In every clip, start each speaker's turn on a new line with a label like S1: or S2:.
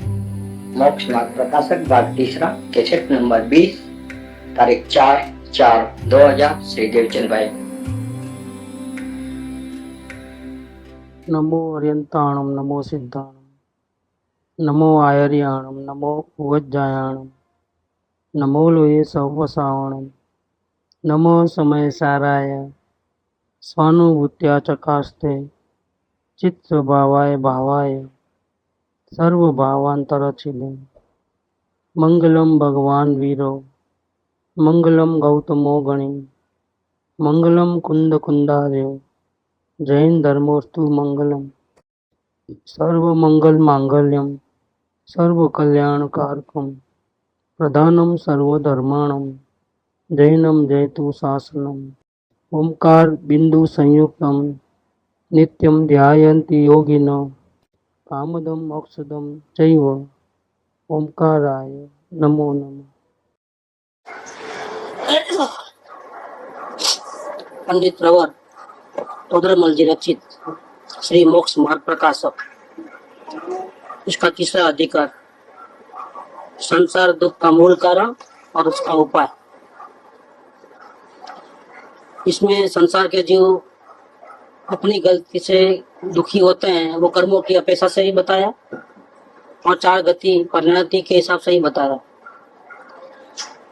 S1: मोक्ष मार्ग प्रकाशक भाग तीसरा, कैसेट नंबर 20, तारीख 4/4/2000, श्री देवचंद भाई।
S2: नमो अर्यंताणम नमो सिद्धाणम नमो आयर्याणम नमो उवज्जायाणम नमो लोये सवसावणम नमो समय साराय स्वानुभूत्या चकास्ते चित्त स्वभावाय भावाय सर्वभावांतरचिले मंगलम भगवान वीरो मंगलम गौतमो गणि मंगलम कुंद कुंदार्यो जैन धर्मोस्तु मंगलम सर्व मंगल मांगल्यम सर्व कल्याण कारकम प्रधानम सर्वधर्माणम जैनम जयतु शासनम ओंकार बिंदु संयुक्तम नित्यम ध्यायन्ति योगिनो कामदम मोक्षदम चैव ओंकाराय नमो नमः।
S3: पंडित प्रवर तोदरमल जी रचित श्री मोक्ष मार्ग प्रकाशक, इसका तीसरा अधिकार, संसार दुख का मूल कारण और उसका उपाय। इसमें संसार के जीव अपनी गलती से दुखी होते हैं, वो कर्मों की अपेक्षा से ही बताया और चार गति परिणति के हिसाब से ही बताया।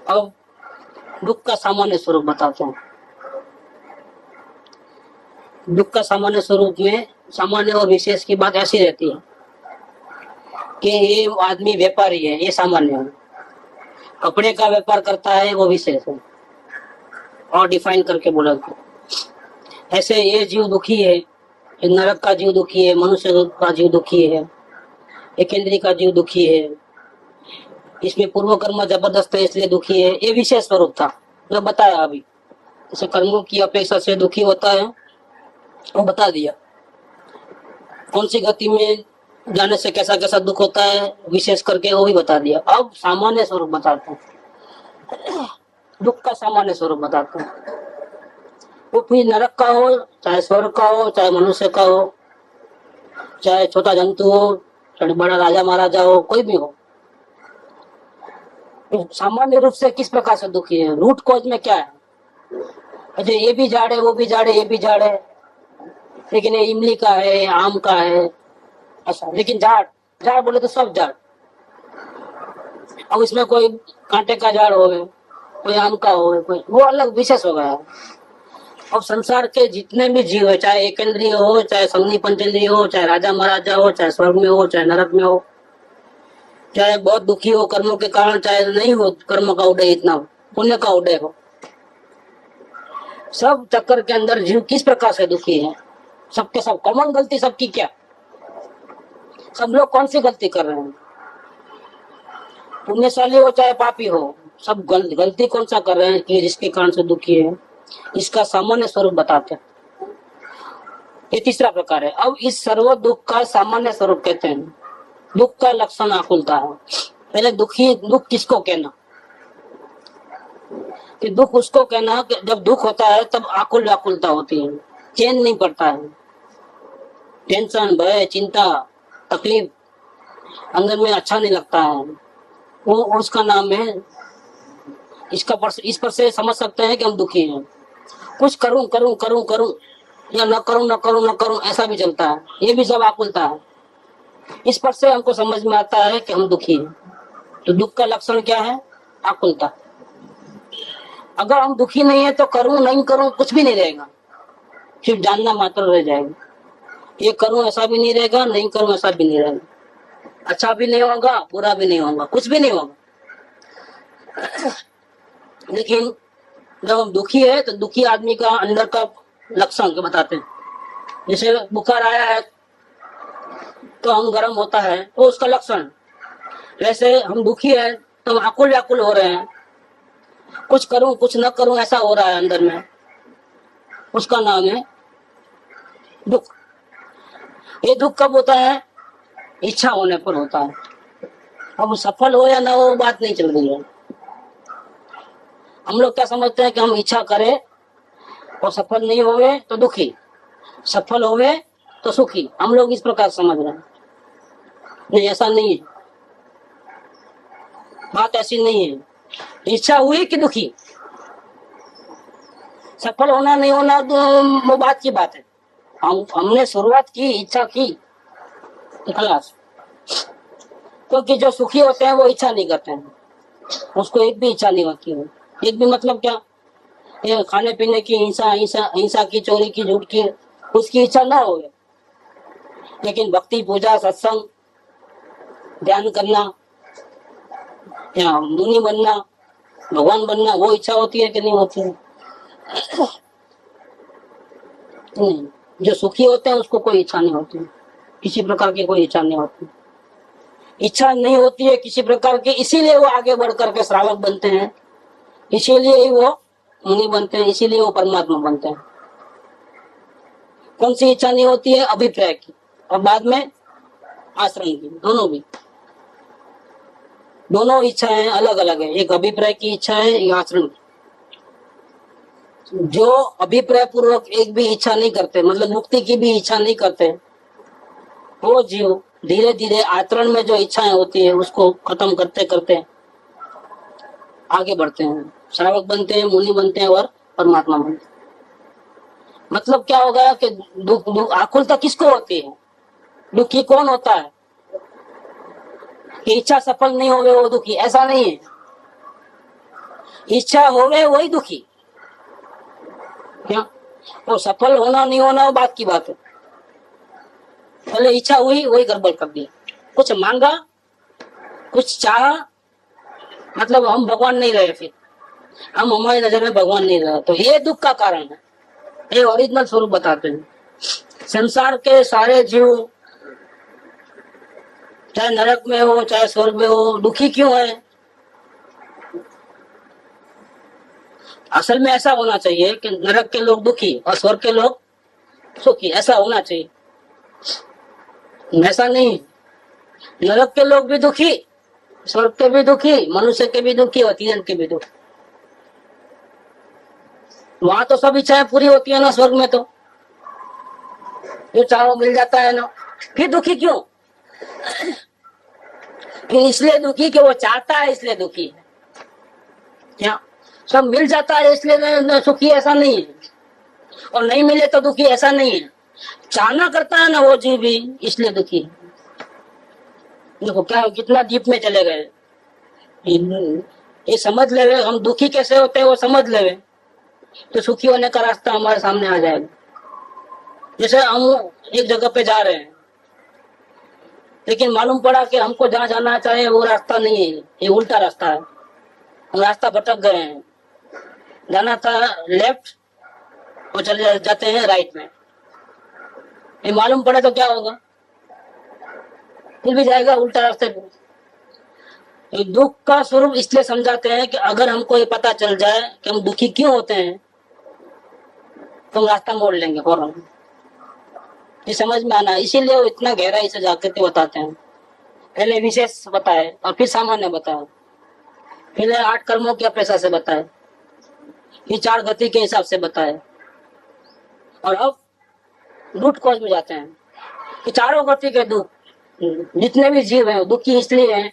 S3: अब दुख का सामान्य स्वरूप बताते हैं। दुख का सामान्य स्वरूप में सामान्य और विशेष की बात ऐसी रहती है कि ये आदमी व्यापारी है, ये सामान्य है। कपड़े का व्यापार करता है, वो विशेष है और डिफाइन करके बोला। ऐसे ये जीव दुखी है, नरक का जीव दुखी है, मनुष्य का जीव दुखी है, एक इंद्रिय का जीव दुखी है, इसमें पूर्व कर्म जबरदस्त है इसलिए दुखी है। ये विशेष स्वरूप था जो बताया अभी। इसे कर्मों की अपेक्षा से दुखी होता है वो बता दिया। कौन सी गति में जाने से कैसा कैसा दुख होता है विशेष करके वो भी बता दिया। अब सामान्य स्वरूप बताते हैं, दुख का सामान्य स्वरूप बताते हैं। वो फिर नरक का हो, चाहे स्वर्ग का हो, चाहे मनुष्य का हो, चाहे छोटा जंतु हो, चाहे बड़ा राजा महाराजा हो, कोई भी हो, तो सामान्य रूप से किस प्रकार से दुखी है, रूट कॉज में क्या है। अच्छा, ये भी झाड़ है, वो भी झाड़ है, ये भी झाड़ है, लेकिन ये इमली का है, आम का है, अच्छा, लेकिन झाड़ झाड़ बोले तो सब झाड़। अब इसमें कोई कांटे का झाड़ हो, कोई आम का हो, कोई वो अलग विशेष हो गया। अब संसार के जितने भी जीव है, चाहे एक इंद्रिय हो, चाहे संगनी पंचेंद्रिय हो, चाहे राजा महाराजा हो, चाहे स्वर्ग में हो, चाहे नरक में हो, चाहे बहुत दुखी हो कर्मों के कारण, चाहे नहीं हो कर्म का उदय, इतना पुण्य का उदय हो, सब चक्कर के अंदर जीव किस प्रकार से दुखी है। सबके सब कॉमन गलती सबकी क्या, सब लोग कौन सी गलती कर रहे हैं, पुण्यशाली हो चाहे पापी हो, सब गलती कौन सा कर रहे हैं कि जिसके कारण से दुखी है। इसका सामान्य स्वरूप बताते हैं। ये तीसरा प्रकार है। अब इस सर्व दुख का सामान्य स्वरूप कहते हैं। दुख का लक्षण आकुलता है। पहले दुख किसको कहना, कि दुख उसको कहना कि जब दुख होता है तब आकुल व्याकुलता होती है, चैन नहीं पड़ता है, टेंशन, भय, चिंता, तकलीफ अंदर में अच्छा नहीं लगता है, वो उसका नाम है। इस पर से समझ सकते हैं कि हम दुखी हैं। कुछ करूं करूं करूं करूं या न करूं न करूं न करूं ऐसा भी चलता है, ये भी सब आकुलता है। इस पर से हमको समझ में आता है कि हम दुखी हैं। तो दुख का लक्षण क्या है, आकुलता। अगर हम दुखी नहीं है तो करूं नहीं करूं कुछ भी नहीं रहेगा, सिर्फ जानना मात्र रह जाएगा। ये करूं ऐसा भी नहीं रहेगा, नहीं करूं ऐसा भी नहीं रहेगा, अच्छा भी नहीं होगा, बुरा भी नहीं होगा, कुछ भी नहीं होगा। लेकिन जब हम दुखी है तो दुखी आदमी का अंदर का लक्षण के बताते हैं। जैसे बुखार आया है तो हम गर्म होता है, तो उसका लक्षण। वैसे हम दुखी है तो आकुल व्याकुल हो रहे हैं, कुछ करूं कुछ न करूं ऐसा हो रहा है अंदर में, उसका नाम है दुख। ये दुख कब होता है, इच्छा होने पर होता है। अब सफल हो या ना हो बात नहीं चल रही है। हम लोग क्या समझते हैं कि हम इच्छा करें और सफल नहीं होवे तो दुखी, सफल होवे तो सुखी। हम लोग इस प्रकार समझ रहे हैं, नहीं ऐसा नहीं है। बात ऐसी नहीं है। इच्छा हुई कि दुखी, सफल होना नहीं होना तो वो बात की बात है। हमने शुरुआत की, इच्छा की तो खलास। क्योंकि जो सुखी होते हैं वो इच्छा नहीं करते हैं, उसको एक भी इच्छा नहीं होती है। एक भी मतलब क्या, ये खाने पीने की हिंसा हिंसा हिंसा की, चोरी की, झूठ की, उसकी इच्छा ना हो। लेकिन भक्ति, पूजा, सत्संग, ध्यान करना या मुनि बनना, भगवान बनना, वो इच्छा होती है कि नहीं होती है? नहीं। जो सुखी होते हैं उसको कोई इच्छा नहीं होती, किसी प्रकार की कोई इच्छा नहीं होती। इच्छा नहीं होती है किसी प्रकार की, इसीलिए वो आगे बढ़ करके श्रावक बनते हैं, इसीलिए ही वो मुनि बनते हैं, इसीलिए वो परमात्मा बनते हैं। कौन सी इच्छा नहीं होती है? अभिप्राय की, और बाद में आश्रम की। दोनों भी, दोनों इच्छाएं अलग अलग है। एक अभिप्राय की इच्छा है, एक आश्रम की। जो अभिप्राय पूर्वक एक भी इच्छा नहीं करते, मतलब मुक्ति की भी इच्छा नहीं करते, वो जीव धीरे धीरे आचरण में जो इच्छाएं होती है उसको खत्म करते करते आगे बढ़ते हैं, श्रावक बनते हैं, मुनि बनते हैं और परमात्मा बनते हैं। मतलब क्या होगा कि दुख आकुलता किसको होती है? दुखी कौन होता है? कि इच्छा सफल नहीं होवे वो दुखी, ऐसा नहीं है। इच्छा होवे वही दुखी। क्या वो सफल होना नहीं होना वो बात की बात है। पहले इच्छा हुई, वही गड़बड़ कर दिया। कुछ मांगा, कुछ चाहा, मतलब हम भगवान नहीं रहे, फिर हम हमारी नजर में भगवान नहीं रहे, तो ये दुख का कारण है। ये ओरिजिनल स्वरूप बताते हैं। संसार के सारे जीव, चाहे नरक में हो चाहे स्वर्ग में हो, दुखी क्यों है? असल में ऐसा होना चाहिए कि नरक के लोग दुखी और स्वर्ग के लोग सुखी, ऐसा होना चाहिए। ऐसा नहीं, नरक के लोग भी दुखी, स्वर्ग के भी दुखी, मनुष्य के भी दुखी और तीरन के भी दुखी। वहां तो सब इच्छाएं पूरी होती है ना, स्वर्ग में तो जो चाहो मिल जाता है ना। फिर दुखी क्यों? फिर इसलिए दुखी कि वो चाहता है, इसलिए दुखी है। क्या सब मिल जाता है इसलिए सुखी, ऐसा नहीं है। और नहीं मिले तो दुखी, ऐसा नहीं है। चाहना करता है ना वो जीव भी, इसलिए दुखी है। देखो क्या कितना डीप में चले गए। ये समझ ले, हम दुखी कैसे होते हैं वो समझ ले, तो सुखी होने का रास्ता हमारे सामने आ जाएगा। जैसे हम एक जगह पे जा रहे हैं, लेकिन मालूम पड़ा कि हमको जहाँ जाना चाहिए वो रास्ता नहीं है, ये उल्टा रास्ता है, हम रास्ता भटक गए हैं। जाना था लेफ्ट और चले जाते हैं राइट में। ये मालूम पड़े तो क्या होगा? फिर भी जाएगा उल्टा रास्ते पे। दुख का स्वरूप इसलिए समझाते हैं कि अगर हमको ये पता चल जाए कि हम दुखी क्यों होते हैं, तो हम रास्ता मोड़ लेंगे फौरन। ये समझ में आना, इसीलिए वो इतना गहराई से जाकर के बताते हैं। पहले विशेष बताए और फिर सामान्य बताए, फिर 8 कर्मों की अपेक्षा से बताए, फिर 4 गति के हिसाब से बताए, और अब रूट कॉज में जाते हैं कि चारों गति के दुख, जितने भी जीव हैं दुखी इसलिए हैं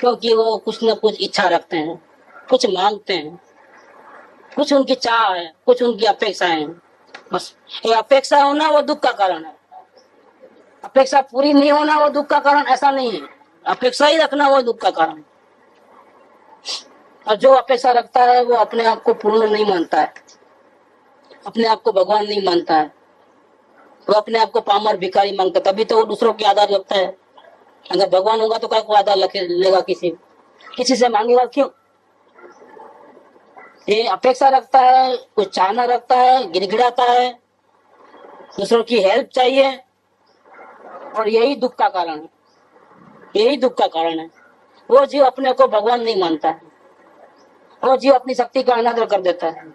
S3: क्योंकि वो कुछ न कुछ इच्छा रखते हैं, कुछ मांगते हैं, कुछ उनकी चाह है, कुछ उनकी अपेक्षाएं हैं। बस ये अपेक्षा होना वो दुख का कारण है। अपेक्षा पूरी नहीं होना वो दुख का कारण ऐसा नहीं है। अपेक्षा ही रखना वो दुख का कारण। और जो अपेक्षा रखता है वो अपने आप को पूर्ण नहीं मानता है, अपने आप को भगवान नहीं मानता है, वो अपने आप को पामर भिखारी मांगता, तभी तो वो दूसरों के आधार रखता है। अगर भगवान होगा तो क्या को आधार लेगा? किसी से मांगेगा क्यों? ये अपेक्षा रखता है, कुछ चाहना रखता है, गिड़गिड़ाता है, दूसरों की हेल्प चाहिए, और यही दुख का कारण है। यही दुख का कारण है। वो जीव अपने को भगवान नहीं मानता है, वो जीव अपनी शक्ति का अनादर कर देता है,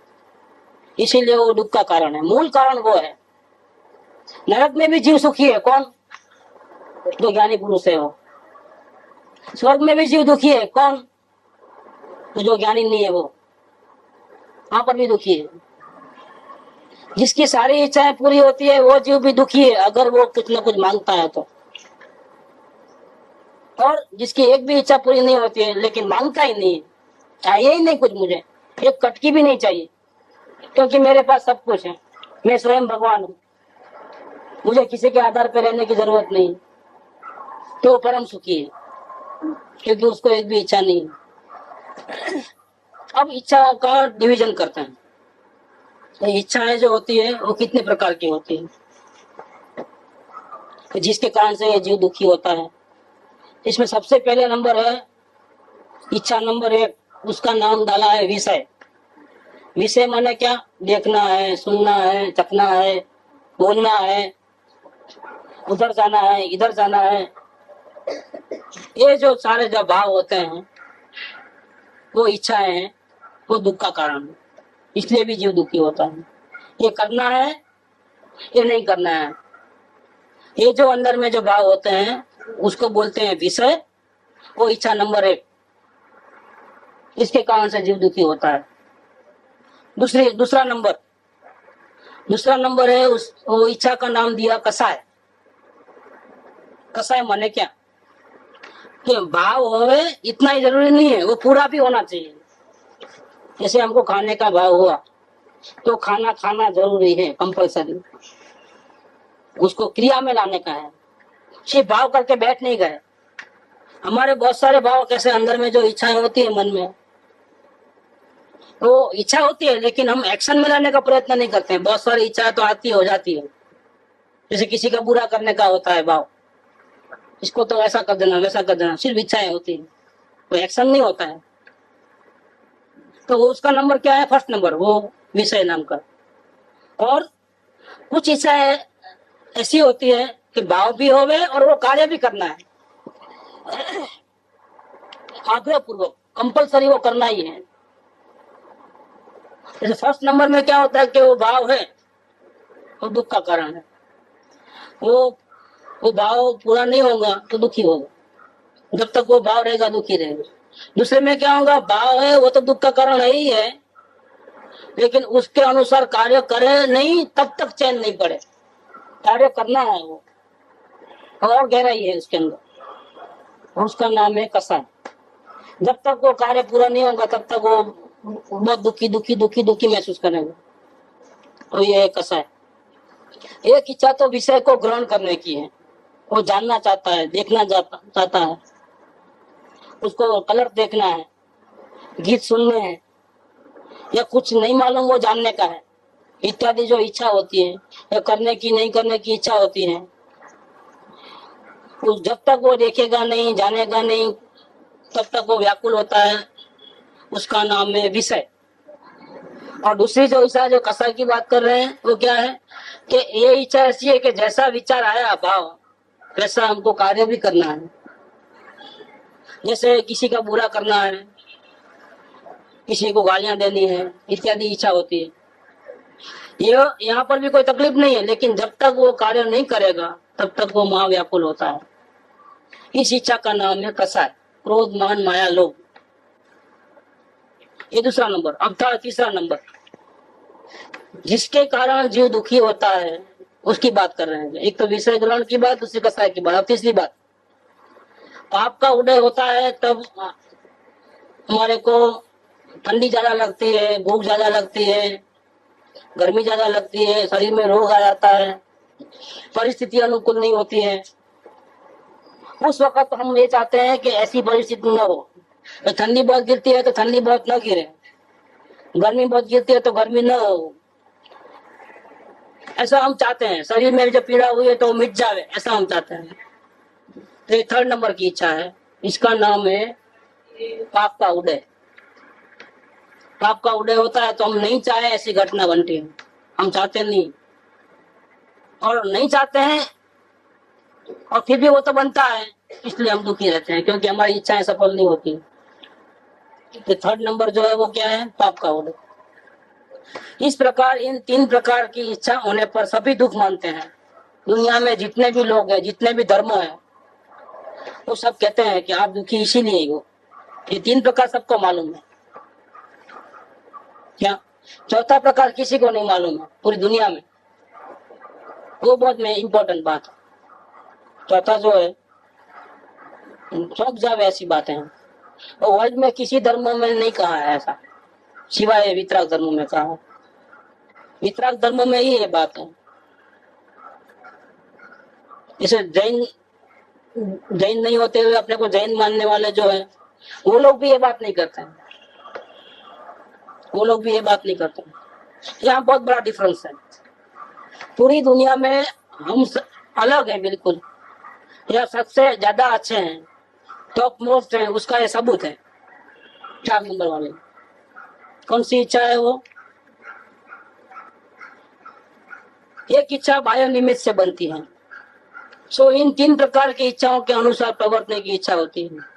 S3: इसीलिए वो दुख का कारण है। मूल कारण वो है। नरक में भी जीव सुखी है, कौन? जो ज्ञानी पुरुष है वो। स्वर्ग में भी जीव दुखी है, कौन? तो जो ज्ञानी नहीं है वो। वहां पर भी दुखी है। जिसकी सारी इच्छाएं पूरी होती है वो जीव भी दुखी है, अगर वो कुछ न कुछ मांगता है तो। और जिसकी एक भी इच्छा पूरी नहीं होती है, लेकिन मांगता ही नहीं है, चाहिए ही नहीं कुछ, मुझे एक कटकी भी नहीं चाहिए, क्योंकि मेरे पास सब कुछ है, मैं स्वयं भगवान हूँ, मुझे किसी के आधार पर रहने की जरूरत नहीं, तो वो परम सुखी है, क्योंकि उसको एक भी इच्छा नहीं है। अब इच्छा का डिवीजन करते हैं। तो इच्छाएं जो होती है वो कितने प्रकार की होती है, जिसके कारण से ये जीव दुखी होता है। इसमें सबसे पहले नंबर है इच्छा नंबर 1, उसका नाम डाला है विषय। विषय माने क्या? देखना है, सुनना है, चखना है, बोलना है, उधर जाना है, इधर जाना है। ये जो सारे जो भाव होते हैं वो इच्छाएं हैं, वो दुख का कारण है, इसलिए भी जीव दुखी होता है। ये करना है, ये नहीं करना है, ये जो अंदर में जो भाव होते हैं उसको बोलते हैं विषय, वो इच्छा नंबर 1, इसके कारण से जीव दुखी होता है। दूसरा नंबर है वो इच्छा का नाम दिया कसाय। कसाय माने क्या? कि भाव होवे इतना ही जरूरी नहीं है, वो पूरा भी होना चाहिए। जैसे हमको खाने का भाव हुआ तो खाना जरूरी है, कंपल्सरी, उसको क्रिया में लाने का है, सिर्फ भाव करके बैठ नहीं गए। हमारे बहुत सारे भाव कैसे अंदर में जो इच्छाएं होती है मन में, वो इच्छा होती है लेकिन हम एक्शन में लाने का प्रयत्न नहीं करते हैं। बहुत सारी इच्छाएं तो आती हो जाती है, जैसे किसी का बुरा करने का होता है भाव, इसको तो ऐसा कर देना, वैसा कर देना, सिर्फ इच्छाएं होती है, कोई एक्शन नहीं होता है। तो उसका नंबर क्या है? फर्स्ट नंबर, वो विषय नाम का। और कुछ इच्छाएं ऐसी होती है कि भाव भी होवे और वो कार्य भी करना है, आग्रह पूर्वक, कंपल्सरी वो करना ही है। जैसे फर्स्ट नंबर में क्या होता है कि वो भाव है, वो दुख का कारण है, वो भाव पूरा नहीं होगा तो दुखी होगा, जब तक वो भाव रहेगा दुखी रहेगा। दूसरे में क्या होगा? भाव है वो तो दुख का कारण है ही है, लेकिन उसके अनुसार कार्य करे नहीं तब तक चैन नहीं पड़े, कार्य करना है वो, और गहराई है उसके अंदर, उसका नाम है कसाय। जब तक वो कार्य पूरा नहीं होगा तब तक वो बहुत दुखी महसूस करेगा, तो ये है कसाय। एक इच्छा तो विषय को ग्रहण करने की है, वो जानना चाहता है, देखना चाहता है, उसको कलर देखना है, गीत सुनने हैं, या कुछ नहीं मालूम वो जानने का है, इत्यादि जो इच्छा होती है, या करने की नहीं करने की इच्छा होती है, तो जब तक वो देखेगा नहीं, जानेगा नहीं, तब तक वो व्याकुल होता है, उसका नाम है विषय। और दूसरी जो इच्छा, जो कसाय की बात कर रहे हैं, वो क्या है कि ये इच्छा ऐसी है कि जैसा विचार आया भाव, वैसा हमको कार्य भी करना है। जैसे किसी का बुरा करना है, किसी को गालियां देनी है, इत्यादि इच्छा होती है। ये यहाँ पर भी कोई तकलीफ नहीं है, लेकिन जब तक वो कार्य नहीं करेगा तब तक वो महाव्याकुल होता है। इस इच्छा का नाम है कसाय, क्रोध, मान, माया, लोभ। ये दूसरा नंबर। अब था तीसरा नंबर, जिसके कारण जीव दुखी होता है, उसकी बात कर रहे हैं। एक तो विषय ग्रहण की बात, दूसरी कसाय की बात। अब तीसरी बात, पाप का उदय होता है तब हमारे को ठंडी ज्यादा लगती है, भूख ज्यादा लगती है, गर्मी ज्यादा लगती है, शरीर में रोग आ जाता है, परिस्थिति अनुकूल नहीं होती है। उस वक्त हम ये चाहते हैं कि ऐसी परिस्थिति न हो। तो ठंडी बहुत गिरती है तो ठंडी बहुत न गिरे, गर्मी बहुत गिरती है तो गर्मी न हो, ऐसा हम चाहते हैं। शरीर में जो पीड़ा हुई है तो मिट जावे, ऐसा हम चाहते हैं। तो ये थर्ड नंबर की इच्छा है, इसका नाम है पाप का उदय। पाप का उदय होता है तो हम नहीं चाहे ऐसी घटना बनती है, हम चाहते नहीं, और नहीं चाहते हैं और फिर भी वो तो बनता है, इसलिए हम दुखी रहते हैं, क्योंकि हमारी इच्छाएं सफल नहीं होती। तो थर्ड नंबर जो है वो क्या है? पाप का उदय। इस प्रकार इन तीन प्रकार की इच्छा होने पर सभी दुख मानते हैं। दुनिया में जितने भी लोग हैं, जितने भी धर्म है, वो सब कहते हैं कि आप दुखी इसीलिए हो। ये तीन प्रकार सबको मालूम है। क्या चौथा प्रकार किसी को नहीं मालूम है पूरी दुनिया में, वो बहुत में इम्पोर्टेंट बात है। चौथा जो है चौंक जावे ऐसी बातें हैं। और वर्ल्ड में किसी धर्म में नहीं कहा है ऐसा, सिवाय वितराग धर्म में कहा है। वितराग धर्म में ही ये बात है। जैसे जैन जैन नहीं होते हुए अपने को जैन मानने वाले जो है, वो लोग भी ये बात नहीं करते हैं। वो लोग भी ये बात नहीं करते हैं। यहाँ बहुत बड़ा डिफरेंस है। पूरी दुनिया में हम अलग है बिल्कुल, या सबसे ज्यादा अच्छे हैं, टॉप मोस्ट है, उसका ये सबूत है। 4 नंबर वाले कौन सी इच्छा है वो? एक इच्छा बाह्य निमित्त से बनती है। सो इन 3 प्रकार की इच्छाओं के अनुसार प्रवर्तने की इच्छा होती है।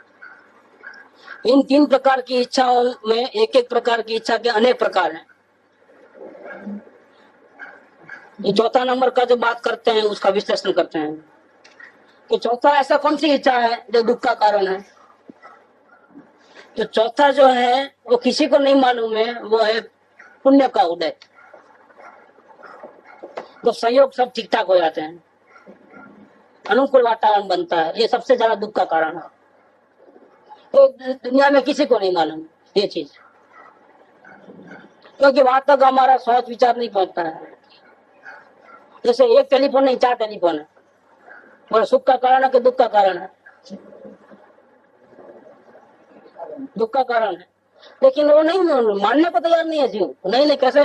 S3: इन 3 प्रकार की इच्छाओं में एक एक प्रकार की इच्छा के अनेक प्रकार हैं। ये चौथा नंबर का जो बात करते हैं उसका विश्लेषण करते हैं कि चौथा ऐसा कौन सी इच्छा है जो दुख का कारण है। तो चौथा जो है वो किसी को नहीं मालूम है, वो है पुण्य का उदय। तो संयोग सब ठीक ठाक हो जाते हैं, अनुकूल वातावरण बनता है। ये सबसे ज्यादा दुख का कारण है। तो दुनिया में किसी को नहीं मालूम ये चीज, क्योंकि वहां तक हमारा सोच विचार नहीं पहुंचता है। जैसे एक टेलीफोन नहीं 4 टेलीफोन है, और सुख का कारण है कि दुख का कारण है? दुख का कारण है। लेकिन वो नहीं मानने को तैयार नहीं है जीव। नहीं कैसे,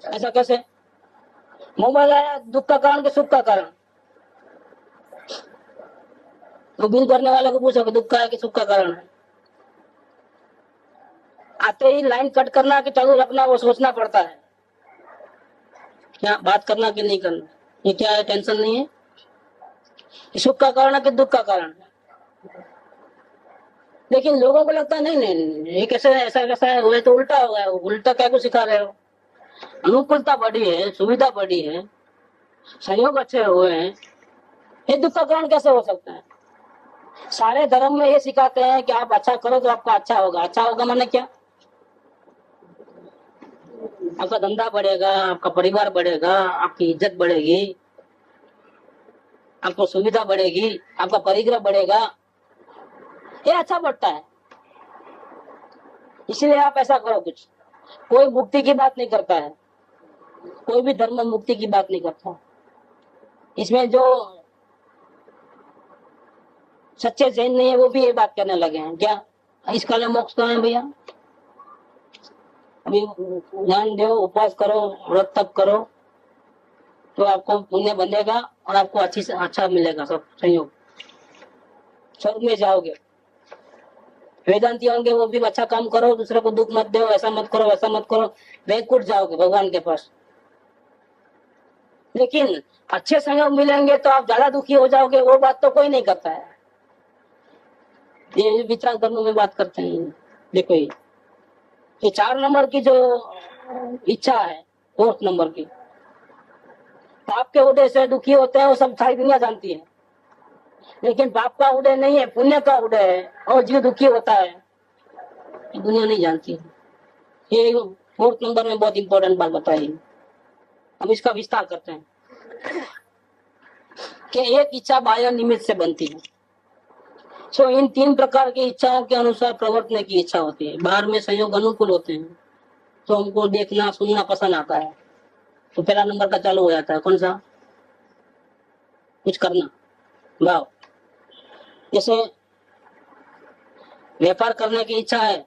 S3: ऐसा कैसे? मोबाइल आया दुख का कारण कि सुख का कारण? तो बिल भरने वाले को पूछो कि दुख का है कि सुख का कारण है? आते ही लाइन कट करना कि चालू रखना, वो सोचना पड़ता है क्या बात करना कि नहीं करना। ये क्या है? टेंशन नहीं है। सुख का कारण है कि दुख का कारण है? लेकिन लोगों को लगता है नहीं नहीं ये कैसे, ऐसा कैसा है, वो तो उल्टा हो गया। उल्टा क्या को सिखा रहे हो? अनुकूलता बढ़ी है, सुविधा बढ़ी है, सहयोग अच्छे हुए हैं, ये दुख का कारण कैसे हो सकता है? सारे धर्म में ये सिखाते हैं कि आप अच्छा करो तो आपका अच्छा होगा। अच्छा होगा माने क्या? आपका धंधा बढ़ेगा, आपका परिवार बढ़ेगा, आपकी इज्जत बढ़ेगी, आपको सुविधा बढ़ेगी, आपका परिग्रह बढ़ेगा, ये अच्छा बढ़ता है। इसलिए आप ऐसा करो कुछ। कोई मुक्ति की बात नहीं करता है, कोई भी धर्म मुक्ति की बात नहीं करता। इसमें जो सच्चे जैन नहीं है वो भी ये बात करने लगे हैं क्या इस काल में मोक्ष कहाँ है भैया? अभी ध्यान दो, उपवास करो, व्रत तप करो तो आपको पुण्य बनेगा और आपको अच्छा मिलेगा, सब संयोग, स्वर्ग में जाओगे। वेदांती होंगे वो भी अच्छा काम करो, दूसरे को दुख मत दो, ऐसा मत करो वैसा मत करो, वैकुंठ जाओगे भगवान के पास। लेकिन अच्छे संयोग मिलेंगे तो आप ज्यादा दुखी हो जाओगे, वो बात तो कोई नहीं करता है। ये विचार धर्म में बात करते हैं। देखो ये 4 नंबर की जो इच्छा है, 4th नंबर की, पाप के उदय से दुखी होते हैं वो सब सारी दुनिया जानती है। लेकिन पाप का उदय नहीं है, पुण्य का उदय है, और जीव दुखी होता है, दुनिया नहीं जानती है। ये 4th नंबर में बहुत इंपॉर्टेंट बात बताई। अब इसका विस्तार करते हैं कि एक इच्छा बाह्य निमित्त से बनती है। सो इन 3 प्रकार की इच्छाओं के अनुसार प्रवर्तने की इच्छा होती है। बाहर में संयोग अनुकूल होते हैं तो हमको देखना सुनना पसंद आता है, तो पहला नंबर का चालू हो जाता है। कौन सा? कुछ करना, भाव। जैसे व्यापार करने की इच्छा है,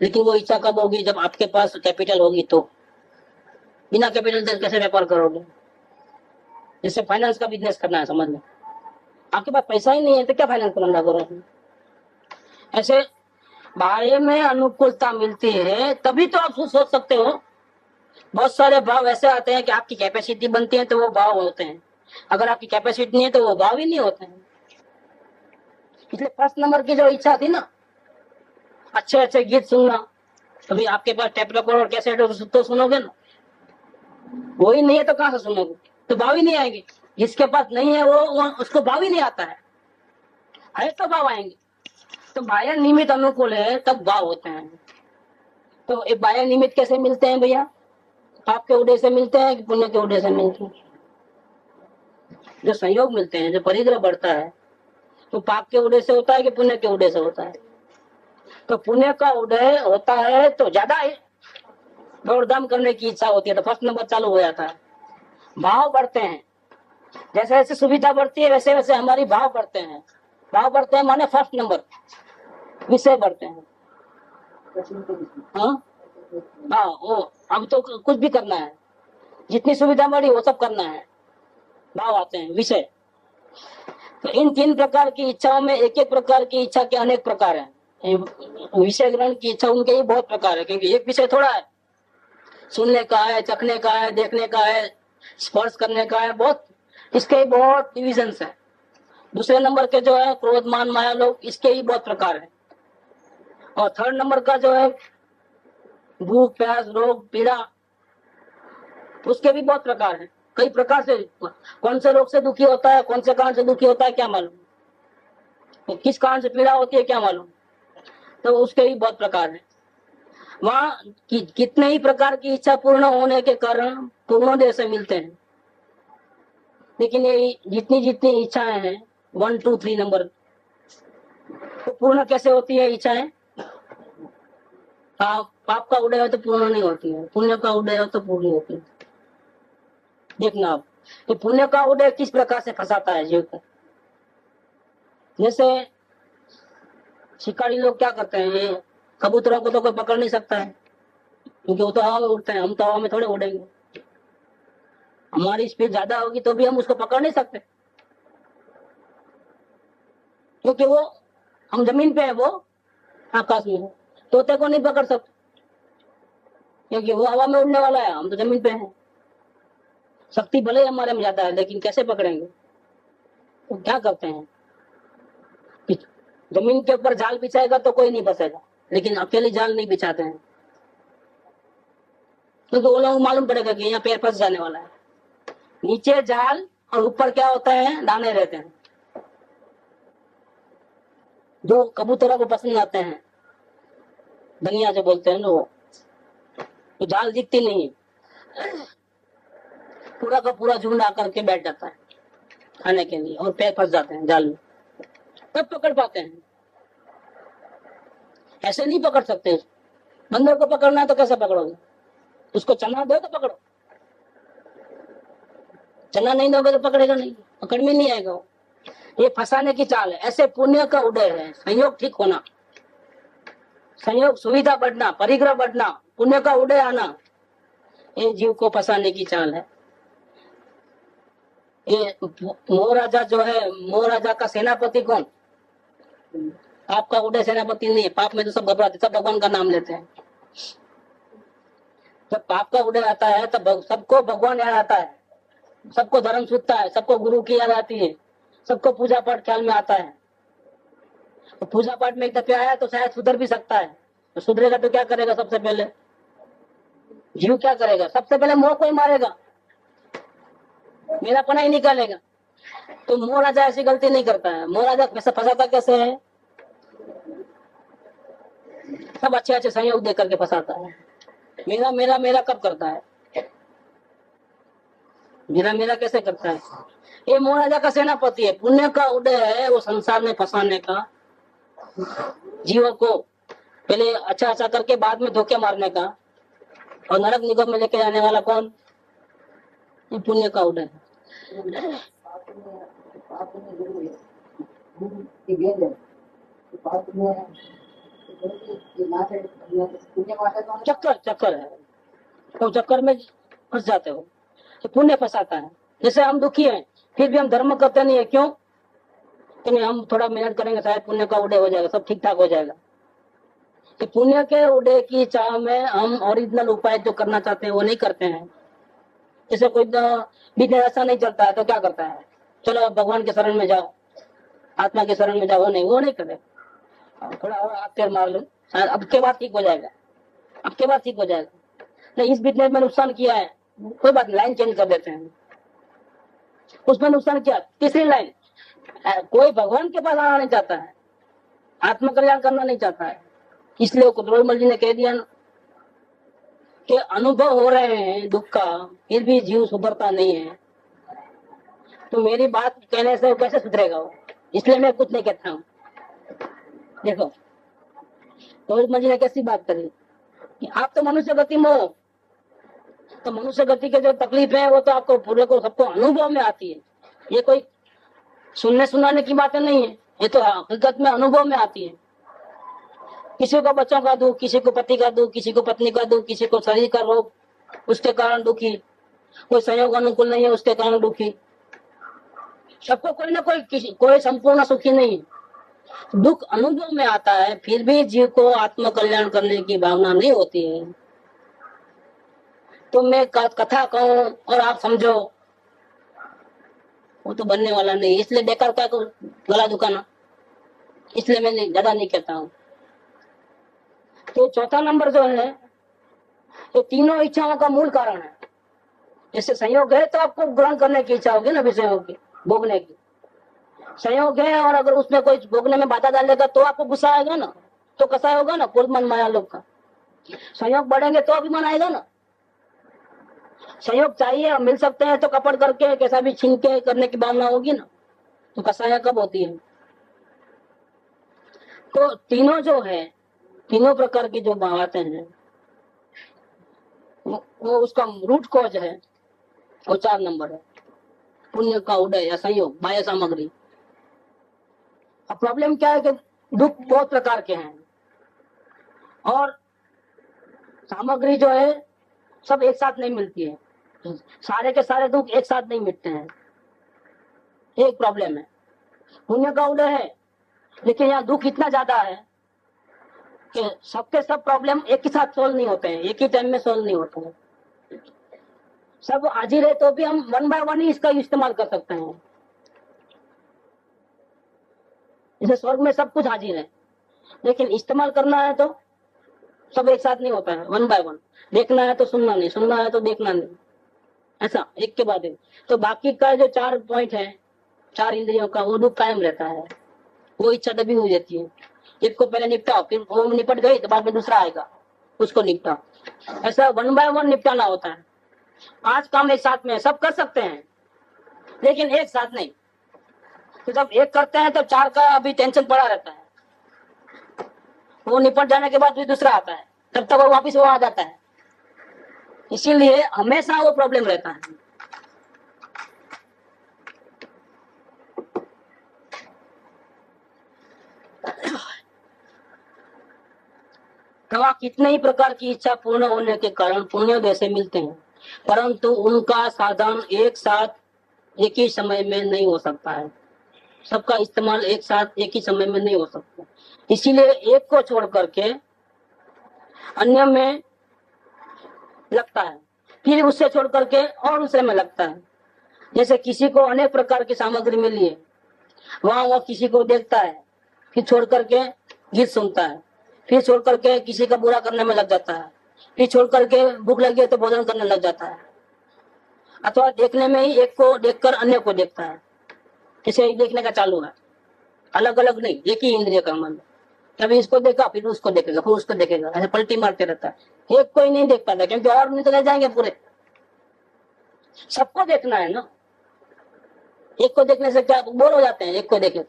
S3: लेकिन वो इच्छा कब होगी? जब आपके पास कैपिटल होगी तो। बिना कैपिटल से कैसे व्यापार करोगे? जैसे फाइनेंस का बिजनेस करना है, समझ लो आपके पास पैसा ही नहीं है तो क्या फाइनेंस का धंधा करोगे? ऐसे बाह्य में अनुकूलता मिलती है तभी तो आप सोच सकते हो। बहुत सारे भाव ऐसे आते हैं कि आपकी कैपेसिटी बनती है तो वो भाव होते हैं, अगर आपकी कैपेसिटी नहीं है तो वो भाव ही नहीं होते हैं। इसलिए 1st नंबर की जो इच्छा थी ना, अच्छे अच्छे गीत सुनना, अभी आपके पास टेप रिकॉर्डर और कैसेट तो सुनोगे ना, वही नहीं है तो कहां से सुनोगे? तो भाव ही नहीं आएंगे। जिसके पास नहीं है वो उसको भाव ही नहीं आता है तो भाव आएंगे। तो बाह्य निमित्त अनुकूल है तब भाव होते हैं। तो ये बाह्य निमित्त कैसे मिलते हैं भैया? पाप के उदय से मिलते हैं कि पुण्य के उदय से मिलते हैं? जो संयोग मिलते हैं, जो परिग्रह बढ़ता है, तो पाप के उदय से होता है कि पुण्य के उदय से होता है? तो पुण्य का उदय होता है तो ज्यादा दौड़-धाम करने की इच्छा होती है, तो फर्स्ट नंबर चालू हो जाता है। भाव बढ़ते हैं, जैसे जैसे सुविधा बढ़ती है वैसे वैसे हमारी भाव बढ़ते हैं। भाव बढ़ते हैं माने फर्स्ट नंबर विषय बढ़ते हैं। हाँ हाँ, वो अब तो कुछ भी करना है, जितनी सुविधा बढ़ी वो सब करना है। भाव आते हैं, विषय। तो इन 3 प्रकार की इच्छाओं में एक एक प्रकार की इच्छा के अनेक प्रकार हैं। विषय ग्रहण की इच्छा उनके ही बहुत प्रकार है, क्योंकि एक विषय थोड़ा है, सुनने का है, चखने का है, देखने का है, स्पर्श करने का है, बहुत इसके बहुत डिविजन्स है। दूसरे नंबर के जो है क्रोध मान माया लोग, इसके ही बहुत प्रकार है। और थर्ड नंबर का जो है भूख प्यास रोग पीड़ा, उसके भी बहुत प्रकार है। कई प्रकार से कौन से रोग से दुखी होता है, कौन से कारण से दुखी होता है क्या मालूम, तो किस कारण से पीड़ा होती है क्या मालूम, तो उसके भी बहुत प्रकार है। वहाँ कितने ही प्रकार की इच्छा पूर्ण होने के कारण पूर्णोदय से मिलते हैं, लेकिन ये जितनी जितनी इच्छाएं हैं 1 2 3 नंबर, तो पूर्ण कैसे होती है इच्छाएं? पाप का उदय हो तो पूर्ण नहीं होती है, पुण्य का उदय हो तो पूर्ण होती है। देखना आप, तो पुण्य का उदय किस प्रकार से फंसाता है जीव को। जैसे शिकारी लोग क्या करते हैं, ये कबूतरों को तो कोई पकड़ नहीं सकता है, क्योंकि वो तो हवा में उड़ते हैं, हम तो हवा में थोड़े उड़ेंगे। हमारी स्पीड ज्यादा होगी तो भी हम उसको पकड़ नहीं सकते, क्योंकि वो हम जमीन पे है, वो आकाश में है। तोते को नहीं पकड़ सकते क्योंकि वो हवा में उड़ने वाला है, हम तो जमीन पे हैं। शक्ति भले ही हमारे में ज्यादा है, लेकिन कैसे पकड़ेंगे? तो क्या करते हैं, जमीन के ऊपर जाल बिछाएगा तो कोई नहीं फंसेगा, लेकिन अकेले जाल नहीं बिछाते हैं, क्योंकि वो लोग मालूम पड़ेगा कि यहाँ पैर फंस जाने वाला है। नीचे जाल और ऊपर क्या होता है, दाने रहते हैं, जो कबूतरों को पसंद आते हैं, धनिया जो बोलते हैं ना, वो तो जाल दिखती नहीं, पूरा का पूरा झुंड आकर के बैठ जाता है खाने के लिए, और पैर फंस जाते हैं जाल में, तब पकड़ पाते हैं। ऐसे नहीं पकड़ सकते। बंदर को पकड़ना है तो कैसे पकड़ोगे? उसको चना दो तो पकड़ो, चना नहीं दोगे तो पकड़ेगा नहीं, पकड़ में नहीं आएगा वो। ये फंसाने की चाल है। ऐसे पुण्य का उदय है, संयोग ठीक होना, संयोग सुविधा बढ़ना, परिग्रह बढ़ना, पुण्य का उदय आना, ये जीव को फंसाने की चाल है। ये मोह राजा जो है, मोह राजा का सेनापति कौन? पाप का उदय सेनापति नहीं है। पाप में तो सब घबराते, सब भगवान का नाम लेते हैं। जब पाप का उदय आता है तब सबको भगवान याद आता है, सबको धर्म सूझता है, सबको गुरु की याद आती है, सबको पूजा पाठ ख्याल में आता है। तो पूजा पाठ में एक दफे आया तो शायद सुधर भी सकता है, तो सुधरेगा तो क्या करेगा? सबसे पहले जीव क्या करेगा? सबसे पहले मोह को ही मारेगा, मेरा पना ही निकालेगा। तो मोह राजा ऐसी गलती नहीं करता है। मोह राजा वैसे फंसाता कैसे है? सब अच्छे अच्छे संयोग देकर के फंसाता है। मेरा मेरा मेरा कब करता है? मेरा मेरा कैसे करता है? ये मोह राजा का सेनापति है। पुण्य का उदय है वो संसार में फंसाने का, जीवों को पहले अच्छा अच्छा करके बाद में धोखे मारने का, और नरक निगम में लेके जाने वाला कौन? ये पुण्य का उदय है। चक्कर चक्कर है, तो चक्कर में फंस जाते हो, तो पुण्य फंसाता है। जैसे हम दुखी हैं फिर भी हम धर्म करते नहीं है, क्यों? कि हम थोड़ा मेहनत करेंगे शायद पुण्य का उदय हो जाएगा, सब ठीक ठाक हो जाएगा। कि पुण्य के उदय की चाह में हम ओरिजिनल उपाय जो करना चाहते हैं वो नहीं करते हैं। जैसे कोई बिजनेस अच्छा नहीं चलता है तो क्या करता है, चलो भगवान के शरण में जाओ, आत्मा के शरण में जाओ, नहीं वो नहीं करे, थोड़ा और हाथ पैर मार लो, शायद अब के बाद ठीक हो जाएगा, अब के बाद ठीक हो जाएगा। नहीं, इस बिजनेस में नुकसान किया है, कोई बात, लाइन चेंज कर देते हैं। उसमें नुकसान किया, तीसरी लाइन। कोई भगवान के पास आना नहीं चाहता है, आत्म कल्याण करना नहीं चाहता है, इसलिए कुतुबल जी ने कह दिया ना कि अनुभव हो रहे हैं दुख का, फिर भी जीव सुधरता नहीं है, तो मेरी बात कहने से कैसे सुधरेगा वो? इसलिए मैं कुछ नहीं कहता हूँ। देखो रोहित मंजी ने कैसी बात करी कि आप तो मनुष्य गति में हो, तो मनुष्य गति के जो तकलीफ है वो तो आपको पूरे को सबको अनुभव में आती है। ये कोई सुनने सुनाने की बातें नहीं है, ये तो हकीकत में अनुभव में आती है। किसी को बच्चों का दुख, किसी को पति का दुख, किसी को पत्नी का दुख, किसी को शरीर का रोग उसके कारण दुखी, कोई संयोग अनुकूल नहीं है उसके कारण दुखी। सबको कोई ना कोई संपूर्ण सुखी नहीं है। दुख अनुभव में आता है, फिर भी जीव को आत्म कल्याण करने की भावना नहीं होती है। तो मैं कथा कहूं और आप समझो, वो तो बनने वाला नहीं। इसलिए बेकार का गला दुखाना, इसलिए मैं ज्यादा नहीं कहता हूँ। तो चौथा नंबर जो है, तो तीनों इच्छाओं का मूल कारण है। जैसे संयोग है तो आपको ग्रहण करने की इच्छा होगी ना, विषयों की, भोगने की। संयोग है और अगर उसमें कोई भोगने में बाधा डालेगा तो आपको गुस्सा आएगा ना, तो कसा होगा ना, क्रोध मन माया लोग का। संयोग बढ़ेंगे तो अभिमान आएगा ना। संयोग चाहिए और मिल सकते हैं तो कपट करके कैसा भी छीन के करने की भावना होगी ना, तो कसाया कब होती है। तो तीनों जो है, तीनों प्रकार की जो बातें हैं वो उसका रूट कॉज है, वो 4 नंबर है, पुण्य का उदय या संयोग, बाह्य सामग्री। अब प्रॉब्लम क्या है कि दुख बहुत प्रकार के हैं और सामग्री जो है सब एक साथ नहीं मिलती है। सारे के सारे दुख एक साथ नहीं मिटते हैं, एक प्रॉब्लम है। पुण्य का उदय है, लेकिन यहाँ दुख इतना ज्यादा है कि सबके सब प्रॉब्लम एक ही साथ सोल्व नहीं होते हैं, एक ही टाइम में सोल्व नहीं होते हैं। सब हाजिर है तो भी हम 1 बाय 1 ही इसका इस्तेमाल कर सकते हैं। जैसे स्वर्ग में सब कुछ हाजिर है, लेकिन इस्तेमाल करना है तो सब एक साथ नहीं होता है, 1 बाय 1। देखना है तो सुनना नहीं, सुनना है तो देखना नहीं, ऐसा एक के बाद एक। तो बाकी का जो 4 पॉइंट है, 4 इंद्रियों का, वो दुख कायम रहता है। वो इच्छा दबी हुई रहती है, एक को पहले निपटाओ, फिर वो निपट गई तो बाद में दूसरा आएगा, उसको निपटाओ। ऐसा 1 बाय 1 निपटाना होता है। 5 काम एक साथ में सब कर सकते हैं, लेकिन एक साथ नहीं। तो जब एक करते हैं तो 4 का अभी टेंशन पड़ा रहता है, वो निपट जाने के बाद फिर दूसरा आता है, तब तक वो वापिस वो आ जाता है। इसीलिए हमेशा वो प्रॉब्लम रहता है। तो कितने ही प्रकार की इच्छा पूर्ण होने के कारण पुण्योदय से मिलते हैं, परंतु उनका साधन एक साथ एक ही समय में नहीं हो सकता है। सबका इस्तेमाल एक साथ एक ही समय में नहीं हो सकता, इसीलिए एक को छोड़ करके अन्य में लगता है, फिर उससे छोड़ करके और दूसरे में लगता है। जैसे किसी को अनेक प्रकार की सामग्री मिली है, वहां वो किसी को देखता है, फिर छोड़ करके गीत सुनता है, फिर छोड़ करके किसी का बुरा करने में लग जाता है, फिर छोड़ करके भूख लगी है तो भोजन करने लग जाता है। अथवा देखने में ही एक को देखकर अन्य को देखता है, इसे देखने का चालू है, अलग अलग नहीं, एक ही इंद्रिय का मन। कभी इसको देखा, फिर उसको देखेगा, फिर उसको देखेगा, ऐसे पलटी मारते रहता है। एक को ही नहीं देख पाता, क्योंकि और नहीं तो रह जाएंगे पूरे। सबको देखना है ना, एक को देखने से क्या बोर हो जाते हैं, एक को देखे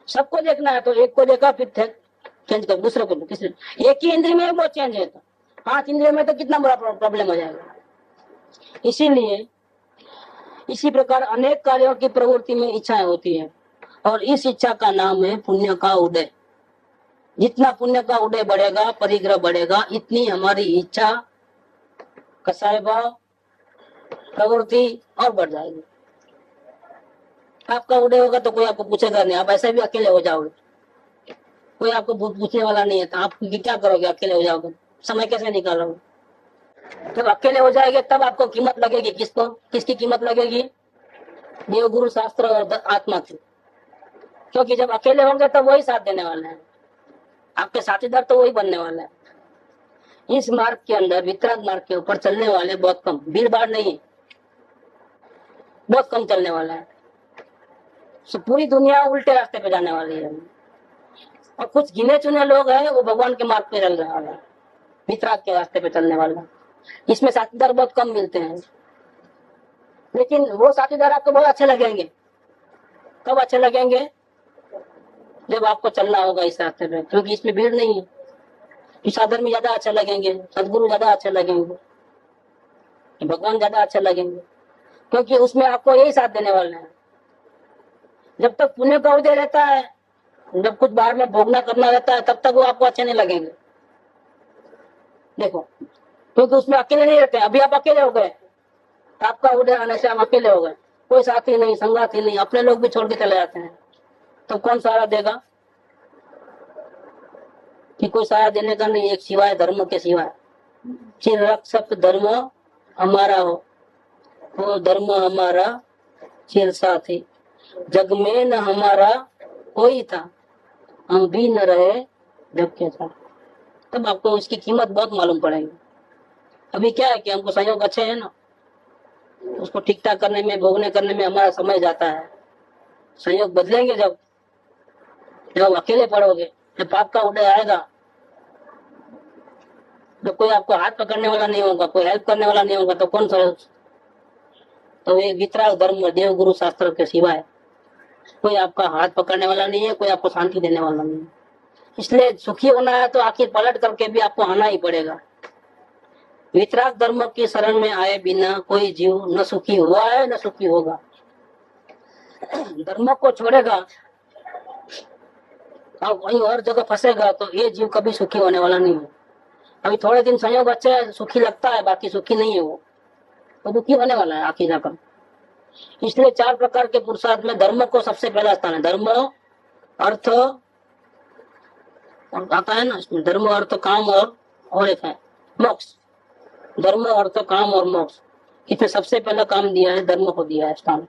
S3: सबको देखना है। तो एक को देखा, फिर चेंज कर दूसरे को, तीसरे। एक ही इंद्रिय में बहुत चेंज है, तो 5 इंद्रिय में तो कितना बड़ा प्रॉब्लम हो जाएगा। इसीलिए इसी प्रकार अनेक कार्यों की प्रवृत्ति में इच्छाएं होती है, और इस इच्छा का नाम है पुण्य का उदय। जितना पुण्य का उदय बढ़ेगा, परिग्रह बढ़ेगा, इतनी हमारी इच्छा, कसाय भाव, प्रवृत्ति और बढ़ जाएगी। आपका उदय होगा तो कोई आपको पूछेगा नहीं, आप ऐसे भी अकेले हो जाओगे, कोई आपको पूछने वाला नहीं है, तो आप क्या करोगे? अकेले हो जाओगे, समय कैसे निकालोगे? जब अकेले हो जाएंगे तब आपको कीमत लगेगी। किसको? किसकी कीमत लगेगी? देव, गुरु, शास्त्र और आत्मा की। क्योंकि जब अकेले होंगे तब वही साथ देने वाले हैं, आपके साथीदार तो वही बनने वाले हैं। इस मार्ग के अंदर, वितराग मार्ग के ऊपर चलने वाले बहुत कम, भीड़ भाड़ नहीं, बहुत कम चलने वाला है। पूरी दुनिया उल्टे रास्ते पे जाने वाली है, और कुछ गिने चुने लोग हैं वो भगवान के मार्ग पे चल रहे वाले, वितराग के रास्ते पे चलने वाला। इसमें साथीदार बहुत कम मिलते हैं, लेकिन वो साथीदार आपको बहुत अच्छे लगेंगे, कब अच्छे लगेंगे? जब आपको चलना होगा इस रास्ते पे, क्योंकि इसमें भीड़ नहीं है। इस साधन में ज्यादा अच्छे लगेंगे, सदगुरु ज्यादा अच्छे लगेंगे, भगवान ज्यादा अच्छे लगेंगे, क्योंकि उसमें आपको यही साथ देने वाले हैं। जब तक पुण्य का उदय रहता है, जब कुछ बाहर में भोगना करना रहता है, तब तक वो आपको अच्छे नहीं लगेंगे। देखो, क्योंकि उसमें अकेले नहीं रहते हैं। अभी आप अकेले हो गए, आपका उदय आने से हम अकेले हो गए, कोई साथी नहीं, संगाती नहीं, अपने लोग भी छोड़ के चले जाते हैं। तो कौन सहारा देगा? कि कोई सहारा देने का नहीं, एक सिवाय धर्म के सिवाय। चिर रक्षक धर्म हमारा हो, वो धर्म हमारा चिर साथी। जग में न हमारा कोई था, हम भी न रहे जग के साथ। तब आपको उसकी कीमत बहुत मालूम पड़ेगी। अभी क्या है कि हमको संयोग अच्छे है ना, उसको ठीक ठाक करने में, भोगने करने में हमारा समय जाता है। संयोग बदलेंगे जब जब अकेले पड़ोगे, जब पाप का उदय आएगा, तो कोई आपको हाथ पकड़ने वाला नहीं होगा, कोई हेल्प करने वाला नहीं होगा, तो कौन सा? तो ये वितराग धर्म देव गुरु शास्त्र के सिवाय कोई आपका हाथ पकड़ने वाला नहीं है, कोई आपको शांति देने वाला नहीं है। इसलिए सुखी होना है तो आखिर पलट करके भी आपको आना ही पड़ेगा। वितराग धर्म की शरण में आए बिना कोई जीव न सुखी हुआ है न सुखी होगा। धर्म को छोड़ेगा और वहीं और जगह फंसेगा तो ये जीव कभी सुखी होने वाला नहीं है। अभी थोड़े दिन संयोग अच्छे है, सुखी लगता है, बाकी सुखी नहीं है, वो तो दुखी होने वाला है आखिर जाकर। इसलिए 4 प्रकार के पुरुषार्थ में धर्म को सबसे पहला स्थान है। धर्म, अर्थ, और आता है ना इसमें धर्म, अर्थ, काम और एक है मोक्ष। धर्म, अर्थ, काम और मोक्ष, इसमें सबसे पहला काम दिया है, धर्म को दिया है स्थान।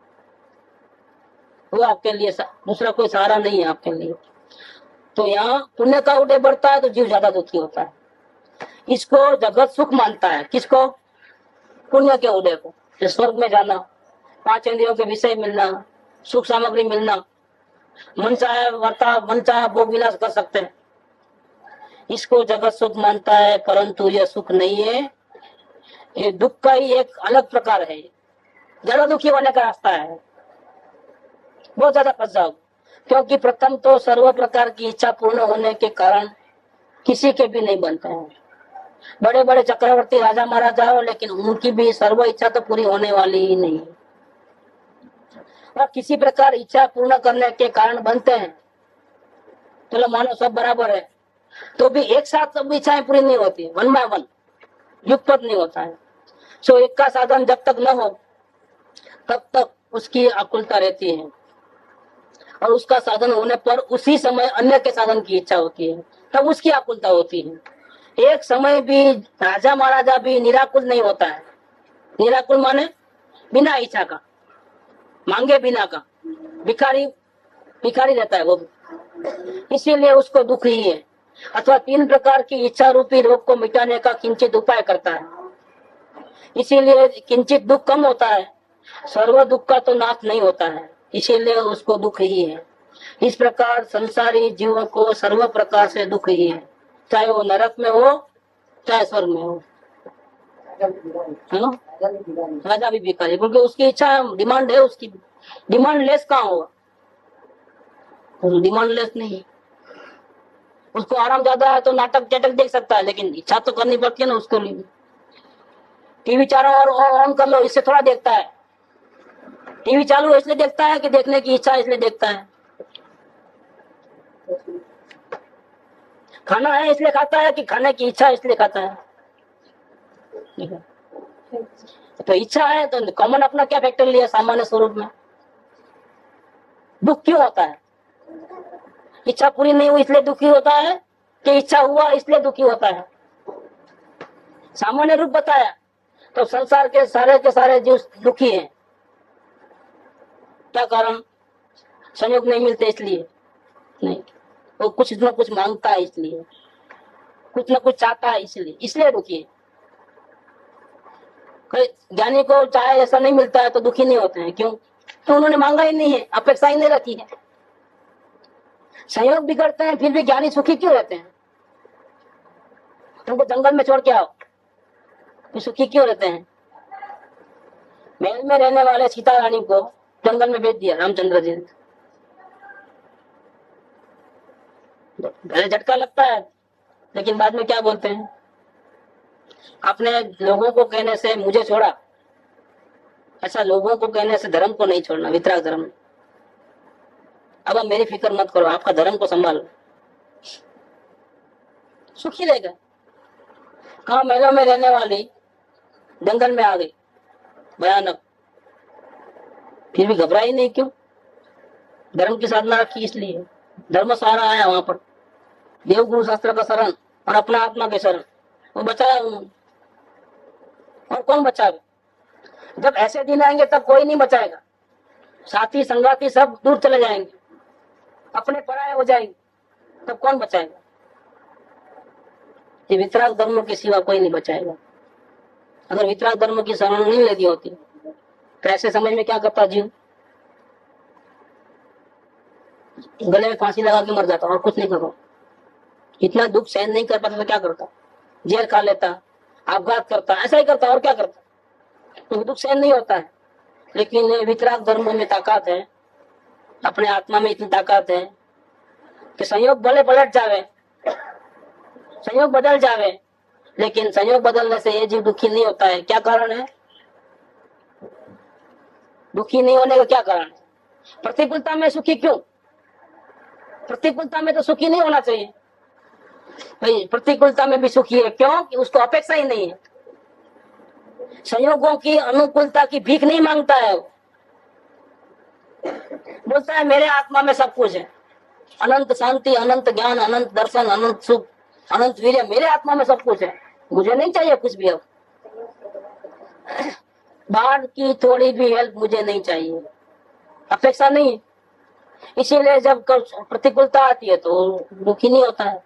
S3: वो आपके लिए दूसरा कोई सहारा नहीं है आपके लिए। तो यहाँ पुण्य का उदय बढ़ता है तो जीव ज्यादा दुखी होता है। इसको जगत सुख मानता है। किसको? पुण्य के उदय को। स्वर्ग में जाना, 5 इंद्रियों के विषय मिलना, सुख सामग्री मिलना, मन चाहे वर्ता, मन चाहे भोग विलास कर सकते हैं, इसको जगत सुख मानता है। परंतु यह सुख नहीं है, ये दुख का ही एक अलग प्रकार है। ज्यादा दुखी होने का रास्ता है, बहुत ज्यादा फंस जाओ। क्योंकि प्रथम तो सर्व प्रकार की इच्छा पूर्ण होने के कारण किसी के भी नहीं बनते हैं। बड़े बड़े चक्रवर्ती राजा महाराजा हो, लेकिन उनकी भी सर्व इच्छा तो पूरी होने वाली ही नहीं। और किसी प्रकार इच्छा पूर्ण करने के कारण बनते हैं। चलो मानो सब बराबर है, तो भी एक साथ सब इच्छाएं पूरी नहीं होती, 1 by 1 युगपत नहीं होता है। सो एक का साधन जब तक न हो तब तक उसकी आकुलता रहती है, और उसका साधन होने पर उसी समय अन्य के साधन की इच्छा होती है, तब उसकी आकुलता होती है। एक समय भी राजा महाराजा भी निराकुल नहीं होता है। निराकुल माने बिना इच्छा का, मांगे बिना का, भिखारी भिखारी रहता है वो भी, इसीलिए उसको दुख ही है। अथवा 3 प्रकार की इच्छा रूपी रोग को मिटाने का किंचित उपाय करता है, इसीलिए किंचित दुख कम होता है। सर्व दुख का तो नाश नहीं होता है, इसीलिए उसको दुख ही है। इस प्रकार संसारी जीवों को सर्व प्रकार से दुख ही है, चाहे वो नरक में हो चाहे स्वर्ग में हो, है ना? राजा भी भिखारी, क्योंकि उसकी इच्छा डिमांड है, उसकी डिमांड लेस कहाँ होगा? डिमांड लेस नहीं। उसको आराम ज्यादा है तो नाटक चटक देख सकता है, लेकिन इच्छा तो करनी पड़ती है ना उसको लिए। टीवी चारों ओर ऑन कर लो, इससे थोड़ा देखता है। टीवी चालू है इसलिए देखता है कि देखने की इच्छा इसलिए देखता है। खाना है इसलिए खाता है कि खाने की इच्छा इसलिए खाता है। तो इच्छा है तो कॉमन अपना क्या फैक्टर लिया सामान्य स्वरूप में। दुख क्यों होता है? इच्छा पूरी नहीं हुई इसलिए दुखी होता है कि इच्छा हुआ इसलिए दुखी होता है? सामान्य रूप बताया तो संसार के सारे जीव दुखी हैं। क्या कारण? संयोग नहीं मिलते इसलिए नहीं, वो कुछ न कुछ मांगता है इसलिए, कुछ न कुछ चाहता है इसलिए दुखी है। ज्ञानी को चाहे ऐसा नहीं मिलता है तो दुखी नहीं होते हैं। क्यों? तो उन्होंने मांगा ही नहीं है, अपेक्षा ही नहीं रखी है। संयोग बिगड़ते हैं फिर भी ज्ञानी सुखी क्यों रहते हैं? तुमको जंगल में छोड़ के आओ, फिर सुखी क्यों रहते हैं? महल में रहने वाले सीता रानी को जंगल में भेज दिया रामचंद्र जी ने, पहले झटका लगता है, लेकिन बाद में क्या बोलते हैं, आपने लोगों को कहने से मुझे छोड़ा, ऐसा लोगों को कहने से धर्म को नहीं छोड़ना, वितराग धर्म। अब आप मेरी फिक्र मत करो, आपका धर्म को संभालो, सुखी रहेगा। कहा महलों में रहने वाली जंगल में आ गई, भयानक, फिर भी घबराई नहीं, क्यों? धर्म की साधना रखी इसलिए। धर्म सहारा आया वहां पर, देवगुरु शास्त्र का शरण और अपना आत्मा के शरण, वो बचाया उन्होंने। और कौन बचावे? जब ऐसे दिन आएंगे तब कोई नहीं बचाएगा, साथी संगाती सब दूर चले जाएंगे, अपने पराये हो जाएंगे, तब कौन बचाएगा? ये वितराग धर्म के सिवा कोई नहीं बचाएगा। अगर वितराग धर्म की शरण नहीं लेती होती तो ऐसे समझ में क्या करता जीव? गले में फांसी लगा के मर जाता और कुछ नहीं करता। इतना दुख सहन नहीं कर पाता तो क्या करता? जहर खा लेता, आपघात करता, ऐसा ही करता, और क्या करता? तो दुख सहन नहीं होता है। लेकिन वितराग धर्म में ताकत है, अपने आत्मा में इतनी ताकत है कि संयोग भले पलट जावे, संयोग बदल जावे, लेकिन संयोग बदलने से ये जीव दुखी नहीं होता है। क्या कारण है? दुखी नहीं होने का क्या कारण है? प्रतिकूलता में सुखी क्यों? प्रतिकूलता में तो सुखी नहीं होना चाहिए भाई, प्रतिकूलता में भी सुखी है, क्यों? कि उसको अपेक्षा ही नहीं है, संयोगों की अनुकूलता की भीख नहीं मांगता है। बोलता है मेरे आत्मा में सब कुछ है, अनंत शांति, अनंत ज्ञान, अनंत दर्शन, अनंत सुख, अनंत वीर्य, मेरे आत्मा में सब कुछ है, मुझे नहीं चाहिए कुछ भी। अब बाहर की थोड़ी भी हेल्प मुझे नहीं चाहिए, अपेक्षा नहीं। इसीलिए जब प्रतिकूलता आती है तो दुखी नहीं होता है,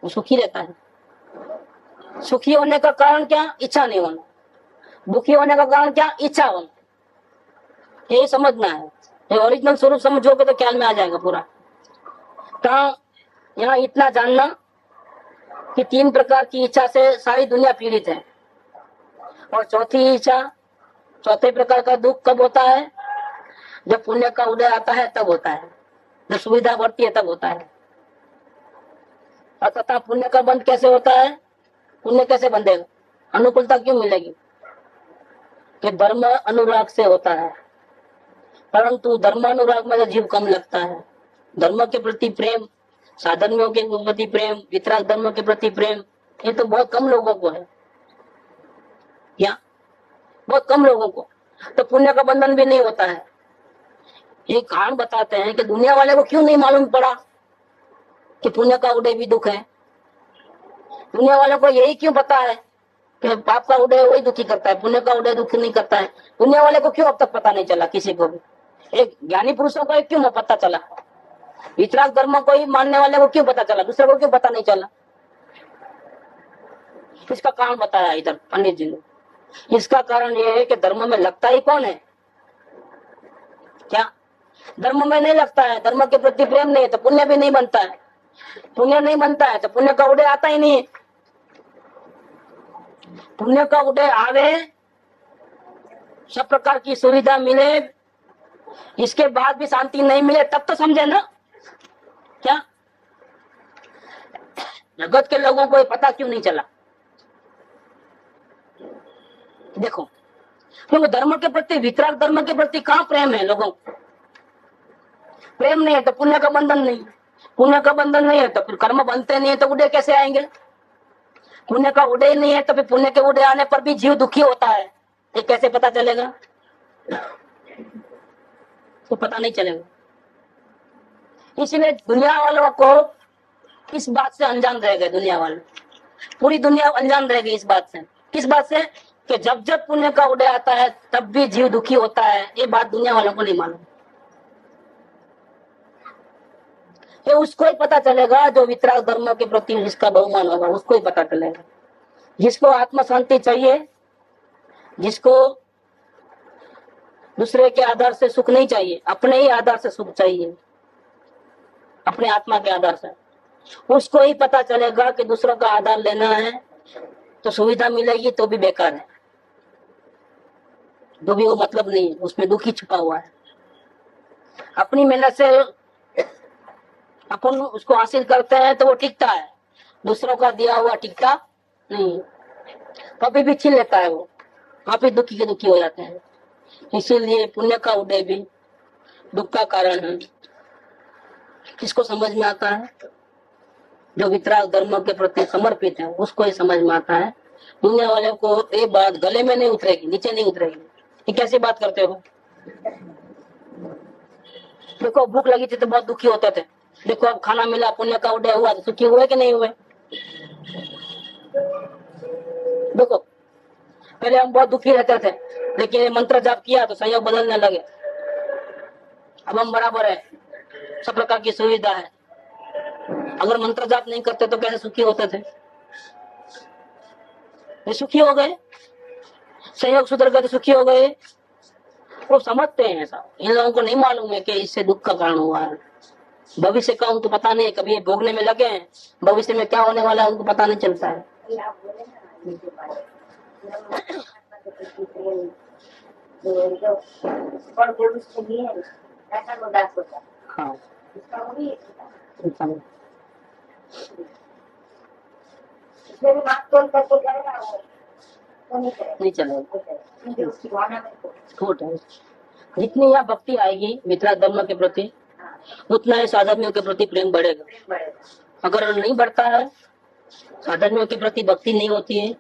S3: वो सुखी रहता है। सुखी होने का कारण क्या? इच्छा नहीं होना। दुखी होने का कारण क्या? इच्छा होना। यही समझना है। ये ओरिजिनल स्वरूप समझोगे तो ख्याल में आ जाएगा पूरा। तो यहाँ इतना जानना कि 3 प्रकार की इच्छा से सारी दुनिया पीड़ित है। और चौथी इच्छा, चौथे प्रकार का दुख कब होता है? जब पुण्य का उदय आता है तब होता है, जब सुविधा बढ़ती है तब होता है। और तथा पुण्य का बंध कैसे होता है? पुण्य कैसे बंधेगा? अनुकूलता क्यों मिलेगी? कि धर्म अनुराग से होता है, परंतु धर्मानुराग में तो जीव कम लगता है। धर्म के प्रति प्रेम, साधर्मियों के प्रति प्रेम, वितराग धर्म के प्रति प्रेम, ये तो बहुत कम लोगों को है, या बहुत कम लोगों को। तो पुण्य का बंधन भी नहीं होता है। ये कारण बताते हैं कि दुनिया वाले को क्यों नहीं मालूम पड़ा कि पुण्य का उदय भी दुख है। दुनिया वालों को यही क्यों पता है कि पाप का उदय वही दुखी करता है, पुण्य का उदय दुखी नहीं करता है। दुनिया वाले को क्यों अब तक पता नहीं चला? किसी को भी, एक ज्ञानी पुरुषों को क्यों पता चला? वितराग धर्म को ही मानने वाले को क्यों पता चला? दूसरे को क्यों पता नहीं चला? इसका कारण बताया इधर पंडित जी ने। इसका कारण यह है कि धर्म में लगता ही कौन है? क्या धर्म में नहीं लगता है? धर्म के प्रति प्रेम नहीं है तो पुण्य भी नहीं बनता है। पुण्य नहीं बनता है तो पुण्य का उदय आता ही नहीं है। पुण्य का उदय आवे, सब प्रकार की सुविधा मिले, इसके बाद भी शांति नहीं मिले, तब तो समझे ना। क्या जगत के लोगों को पता क्यों नहीं चला? देखो, क्योंकि धर्म के प्रति, वितराग धर्म के प्रति कहाँ प्रेम है लोगों को? प्रेम नहीं है तो पुण्य का बंधन नहीं, पुण्य का बंधन नहीं है तो फिर कर्म बनते नहीं है, तो उदय कैसे आएंगे? पुण्य का उदय नहीं है तो फिर पुण्य के उदय आने पर भी जीव दुखी होता है, ये कैसे पता चलेगा? तो पता नहीं चलेगा। इसलिए दुनिया वालों को इस बात से अनजान रह गए। दुनिया वाले, पूरी दुनिया अनजान रह गई इस बात से। किस बात से? कि जब जब पुण्य का उदय आता है तब भी जीव दुखी होता है। ये बात दुनिया वालों को नहीं मालूम। ये उसको ही पता चलेगा जो वितराग धर्म के प्रति जिसका बहुमान होगा, उसको ही पता चलेगा। जिसको आत्म शांति चाहिए, जिसको दूसरे के आधार से सुख नहीं चाहिए, अपने ही आधार से सुख चाहिए, अपने आत्मा के आधार से, उसको ही पता चलेगा कि दूसरों का आधार लेना है तो सुविधा मिलेगी तो भी बेकार है, तो भी वो मतलब नहीं है, उसमें दुखी छुपा हुआ है। अपनी मेहनत से अपन उसको हासिल करते हैं तो वो टिकता है, दूसरों का दिया हुआ टिकता नहीं, कभी भी छीन लेता है वो, काफी दुखी के दुखी हो जाते हैं। इसीलिए पुण्य का उदय भी दुख का कारण है। किसको समझ में आता है? जो वितराग धर्म के प्रति समर्पित है उसको ही समझ में आता है। दुनिया वाले को ये बात गले में नहीं उतरेगी, नीचे नहीं उतरेगी। ये कैसी बात करते हो? देखो भूख लगी थी तो बहुत दुखी होते थे, देखो अब खाना मिला, पुण्य का उदय हुआ तो सुखी हुए कि नहीं हुए? देखो पहले हम बहुत दुखी रहते थे, लेकिन ये मंत्र जाप किया तो संयोग बदलने लगे, अब हम बराबर है, सब प्रकार की सुविधा है। अगर मंत्र जाप नहीं करते तो कैसे सुखी होते थे? ये सुखी हो गए, संयोग सुधर गए तो सुखी हो गए। वो समझते हैं ऐसा, इन लोगों को नहीं मालूम है कि इससे दुख का कारण हुआ है। भविष्य का उनको पता नहीं है, कभी ये भोगने में लगे हैं, भविष्य में क्या होने वाला है उनको पता नहीं चलता है। हाँ नहीं चलेगा, खोट है। जितनी यहाँ भक्ति आएगी वितराग धर्म के प्रति, उतना ही साधर्मियों के प्रति प्रेम बढ़ेगा। अगर नहीं बढ़ता है, साधर्मियों के प्रति भक्ति नहीं होती है,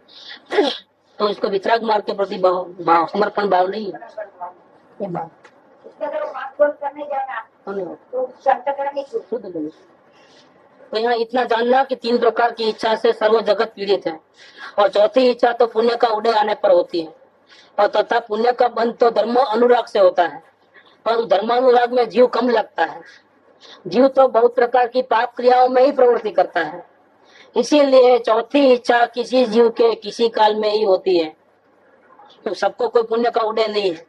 S3: तो इसको वितराग मार्ग के प्रति समर्पण भाव नहीं है। ये बात तो यहाँ इतना जानना कि 3 प्रकार की इच्छा से सर्व जगत पीड़ित है, और चौथी इच्छा तो पुण्य का उदय आने पर होती है, और तथा पुण्य का बंध तो धर्म अनुराग से होता है, पर धर्मानुराग में जीव कम लगता है। जीव तो बहुत प्रकार की पाप क्रियाओं में ही प्रवृत्ति करता है, इसीलिए चौथी इच्छा किसी जीव के किसी काल में ही होती है। तो सबको कोई पुण्य का उदय नहीं है,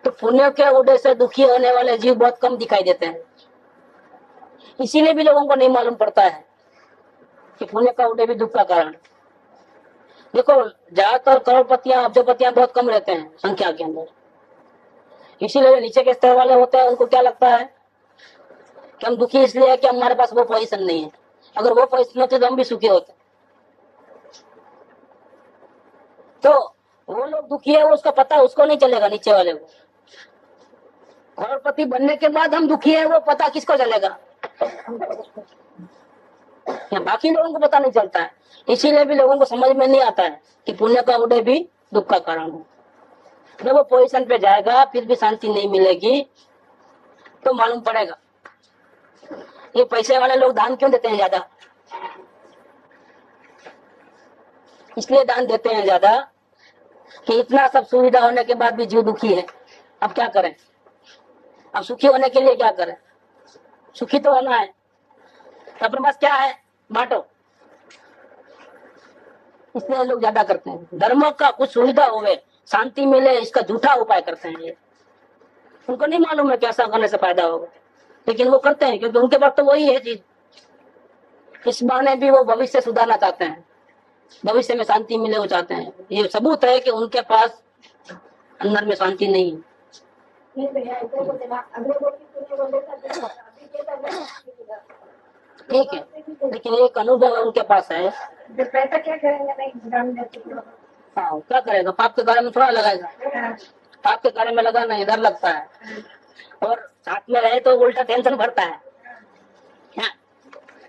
S3: तो पुण्य के उदय से दुखी होने वाले जीव बहुत कम दिखाई देते हैं। इसीलिए भी लोगों को नहीं मालूम पड़ता है कि पुण्य का उदय भी दुख का कारण। देखो ज्यादातर करोड़पतियां अब्जोपतियां बहुत कम रहते हैं संख्या के अंदर, इसीलिए नीचे के स्तर वाले होते हैं, उनको क्या लगता है कि हम दुखी इसलिए है कि हमारे पास वो पोजीशन नहीं है, अगर वो पोजीशन होती तो हम भी सुखी होते। तो वो लोग दुखी है, उसका पता उसको नहीं चलेगा, नीचे वाले को। करोड़पति बनने के बाद हम दुखी है, वो पता किसको चलेगा? या बाकी लोगों को पता नहीं चलता है। इसीलिए भी लोगों को समझ में नहीं आता है कि पुण्य का उदय भी दुख का कारण है। जब वो पोजीशन पे जाएगा फिर भी शांति नहीं मिलेगी तो मालूम पड़ेगा। ये पैसे वाले लोग दान क्यों देते हैं ज्यादा? इसलिए दान देते हैं ज्यादा कि इतना सब सुविधा होने के बाद भी जीव दुखी है, अब क्या करें? अब सुखी होने के लिए क्या करें? सुखी तो होना है, तो अपने पास क्या है बांटो, इसलिए लोग ज्यादा करते हैं। धर्म का कुछ सुविधा होवे, शांति मिले, इसका झूठा उपाय करते हैं ये। उनको नहीं मालूम है कैसा करने से फायदा होगा, लेकिन वो करते हैं क्योंकि उनके पास तो वही है चीज। इस बहाने भी वो भविष्य सुधारना चाहते हैं, भविष्य में शांति मिले वो चाहते हैं। ये सबूत है कि उनके पास अंदर में शांति नहीं है। ठीक है, लेकिन एक अनुभव उनके पास है।
S4: पैसा क्या करेंगे?
S3: हाँ क्या करेगा? पाप के कार्य में थोड़ा लगाएगा, पाप के कार्य में लगाना इधर लगता है, और साथ में रहे तो उल्टा टेंशन भरता है।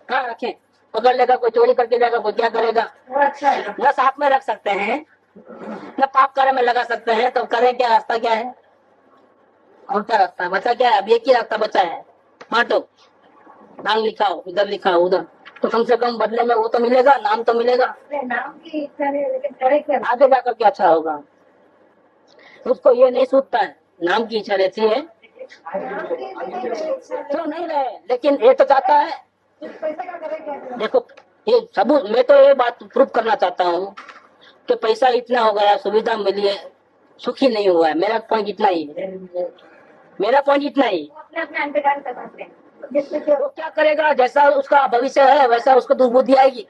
S3: हाँ रखें, पकड़ लेगा, कोई चोरी करके जाएगा, कोई क्या करेगा। न साथ में रख सकते हैं न पाप कार्य में लगा सकते हैं, तो करें क्या? रास्ता क्या है? और क्या रास्ता है? बचा क्या है? अब एक ही रास्ता बचा है, बांटो, नाम लिखाओ, इधर लिखाओ उधर, तो कम से कम बदले में वो तो मिलेगा, नाम तो मिलेगा।
S4: नाम की इच्छा नहीं, लेकिन करे क्या?
S3: आगे जाकर क्या अच्छा होगा? उसको ये नहीं सोचता है, नाम की इच्छा रहती है तो नहीं रहे, लेकिन ये तो चाहता है।
S4: पैसा क्या करे क्या?
S3: देखो ये सबूत, मैं तो ये बात प्रूफ करना चाहता हूँ कि पैसा इतना हो गया, सुविधा मिली है, सुखी नहीं हुआ है। मेरा पॉइंट इतना ही है, मेरा पॉइंट इतना ही।
S4: अपने अपने अंतर्गत करते हैं, जिससे
S3: वो क्या करेगा? जैसा उसका भविष्य है वैसा उसको दुर्बुद्धि आएगी।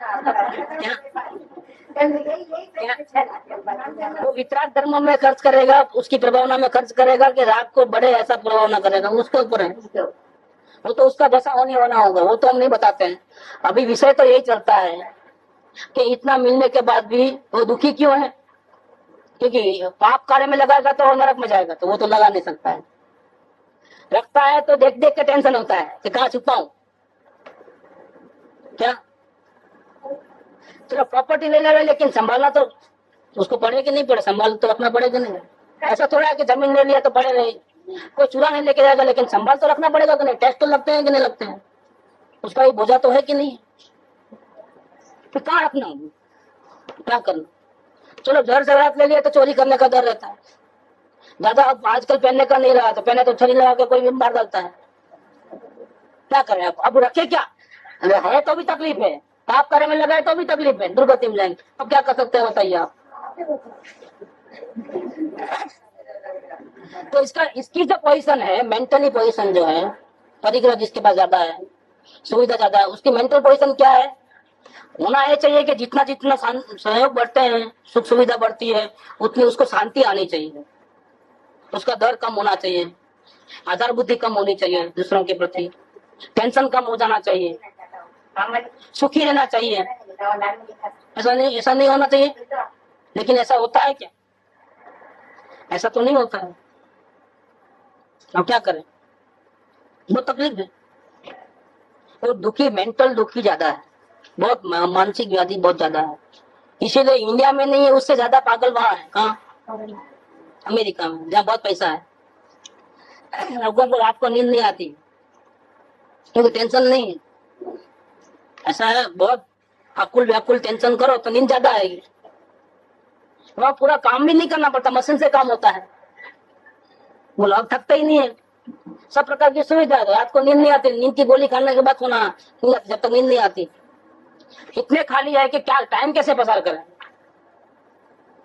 S3: वो वितराग धर्म में खर्च करेगा, उसकी प्रभावना में खर्च करेगा कि राग को बढ़े, ऐसा प्रभावना करेगा, उसके ऊपर है। वो तो उसका जैसा होने होना होगा, वो तो हम नहीं बताते हैं। अभी विषय तो यही चलता है कि इतना मिलने के बाद भी वो दुखी क्यों है? क्योंकि पाप कार्य में लगाएगा तो वो नरक में जाएगा, तो वो तो लगा नहीं सकता है। रखता है तो देख देख के टेंशन होता है कि कहाँ छुपाऊं क्या। चलो प्रॉपर्टी ले ले, लेकिन संभालना तो उसको पड़े कि नहीं पड़े, संभाल तो रखना पड़ेगा नहीं। ऐसा थोड़ा है कि जमीन ले लिया तो पड़े नहीं, कोई चुरा नहीं लेके जाएगा, लेकिन संभाल तो रखना पड़ेगा कि नहीं। टैक्स तो लगते हैं कि नहीं लगते हैं, उसका भी बोझा तो है कि नहीं। तो कहाँ रखना, क्या करना। चलो घर जरूरत ले लिया तो चोरी करने का डर रहता है ज्यादा। अब आजकल पहनने का नहीं रहा, तो पहने तो छड़ी लगा के कोई भी मार डालता है। क्या करें अब रखे क्या, है तो भी तकलीफ है, पाप कार्य में लगाए तो भी तकलीफ है, दुर्गति में जाएंगे। अब क्या कर सकते हैं बताइए आप। तो इसकी जो पोजीशन है, मेंटली पोजीशन जो है, परिग्रह जिसके पास ज्यादा है, सुविधा ज्यादा है, उसकी मेंटल पोजीशन क्या है। होना ये चाहिए कि जितना जितना सहयोग बढ़ते हैं, सुख सुविधा बढ़ती है, उतनी उसको शांति आनी चाहिए, उसका डर कम होना चाहिए, आधार बुद्धि कम होनी चाहिए दूसरों के प्रति, टेंशन कम हो जाना चाहिए, सुखी रहना चाहिए। ऐसा नहीं होना चाहिए, लेकिन ऐसा होता है क्या? ऐसा तो नहीं होता है। अब क्या करें, बहुत तकलीफ है। और दुखी, मेंटल दुखी ज्यादा है, बहुत मानसिक व्याधि बहुत ज्यादा है। इसीलिए इंडिया में नहीं है, उससे ज्यादा पागल वहां है। कहाँ? अमेरिका में, जहाँ बहुत पैसा है। लोगों को रात को नींद नहीं आती क्योंकि टेंशन नहीं है। ऐसा है, बहुत अकुल व्याकुल टेंशन करो तो नींद ज्यादा आएगी। वहाँ पूरा काम भी नहीं करना पड़ता, मशीन से काम होता है। वो लोग थकते ही नहीं है, सब प्रकार की सुविधा है। रात को नींद नहीं आती, नींद की गोली खाने के बाद सोना, जब तक नींद नहीं आती। इतने खाली है कि क्या टाइम कैसे पसार करें,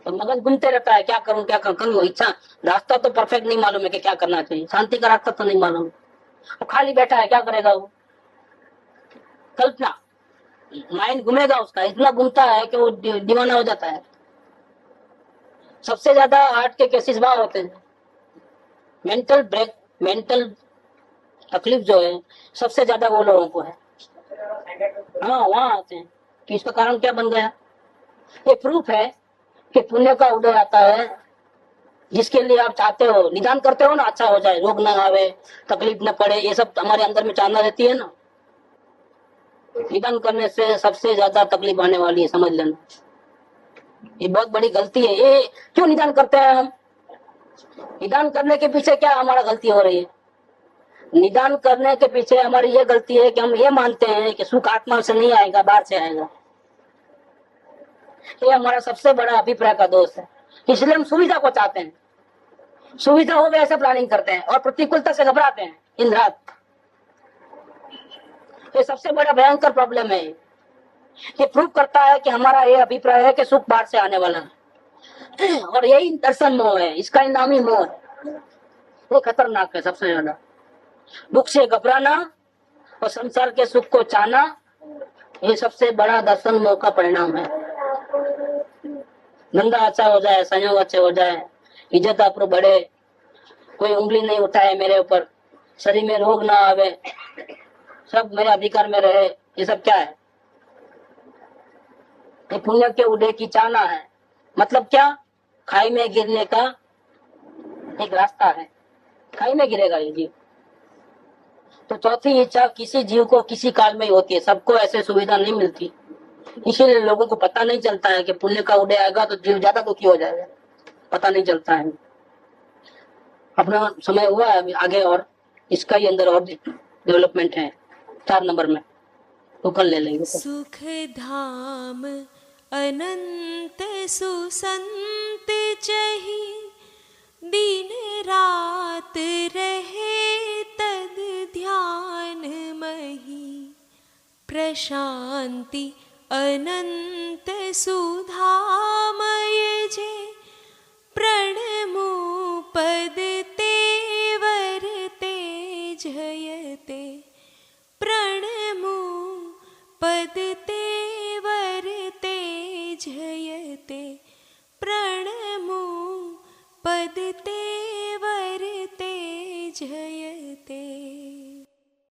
S3: तो मगज घूमते रहता है, क्या करूं क्या करूं। इच्छा रास्ता तो परफेक्ट नहीं मालूम है कि क्या करना चाहिए, शांति का रास्ता तो नहीं मालूम। वो खाली बैठा है, क्या करेगा वो। कल्पना, माइंड घूमेगा उसका, इतना घूमता है कि वो दीवाना हो जाता है। सबसे ज्यादा हार्ट के केसेस वहां होते हैं। मेंटल तकलीफ जो है सबसे ज्यादा वो लोगों को है। हाँ, वहां आते हैं कि इसका कारण क्या बन गया। ये प्रूफ है कि पुण्य का उदय आता है, जिसके लिए आप चाहते हो, निदान करते हो ना, अच्छा हो जाए, रोग ना आवे, तकलीफ न पड़े, ये सब हमारे अंदर में चाहना रहती है ना। निदान करने से सबसे ज्यादा तकलीफ आने वाली है, समझ लेना। ये बहुत बड़ी गलती है। ये क्यों निदान करते हैं हम? निदान करने के पीछे क्या हमारा गलती हो रही है? निदान करने के पीछे हमारी ये गलती है कि हम ये मानते हैं कि सुख आत्मा से नहीं आएगा, बाहर से आएगा। ये हमारा सबसे बड़ा अभिप्राय का दोष है। इसलिए हम सुविधा को चाहते हैं, सुविधा हो वैसे प्लानिंग करते हैं और प्रतिकूलता से घबराते हैं दिन रात। ये सबसे बड़ा भयंकर प्रॉब्लम है। ये प्रूव करता है कि हमारा ये अभिप्राय है कि सुख बाहर से आने वाला है, और यही दर्शन मोह है, इसका ही नाम ही मोह है। वो खतरनाक है सबसे ज्यादा। दुख से घबराना और संसार के सुख को चाहना, ये सबसे बड़ा दर्शन मोह का परिणाम है। धंधा अच्छा हो जाए, संयोग अच्छे हो जाए, इज्जत आपको बढ़े, कोई उंगली नहीं उठाए मेरे ऊपर, शरीर में रोग ना आवे, सब मेरे अधिकार में रहे, ये सब क्या है? ये पुण्य के उदय की चाहना है। मतलब क्या? खाई में गिरने का एक रास्ता है, खाई में गिरेगा ये जीव। तो चौथी इच्छा किसी जीव को किसी काल में ही होती है, सबको ऐसे सुविधा नहीं मिलती। इसीलिए लोगों को पता नहीं चलता है कि पुण्य का उदय आएगा तो जीव ज्यादा दुखी हो जाएगा, पता नहीं चलता है। अपना समय हुआ है अभी आगे, और इसका ही अंदर और डेवलपमेंट है 4 नंबर में, तो कल ले लेंगे।
S5: सुख धाम अनंत सुसंत चही, दिन रात रहे तद ध्यान मही, प्रशांति अनंत सुधामय जे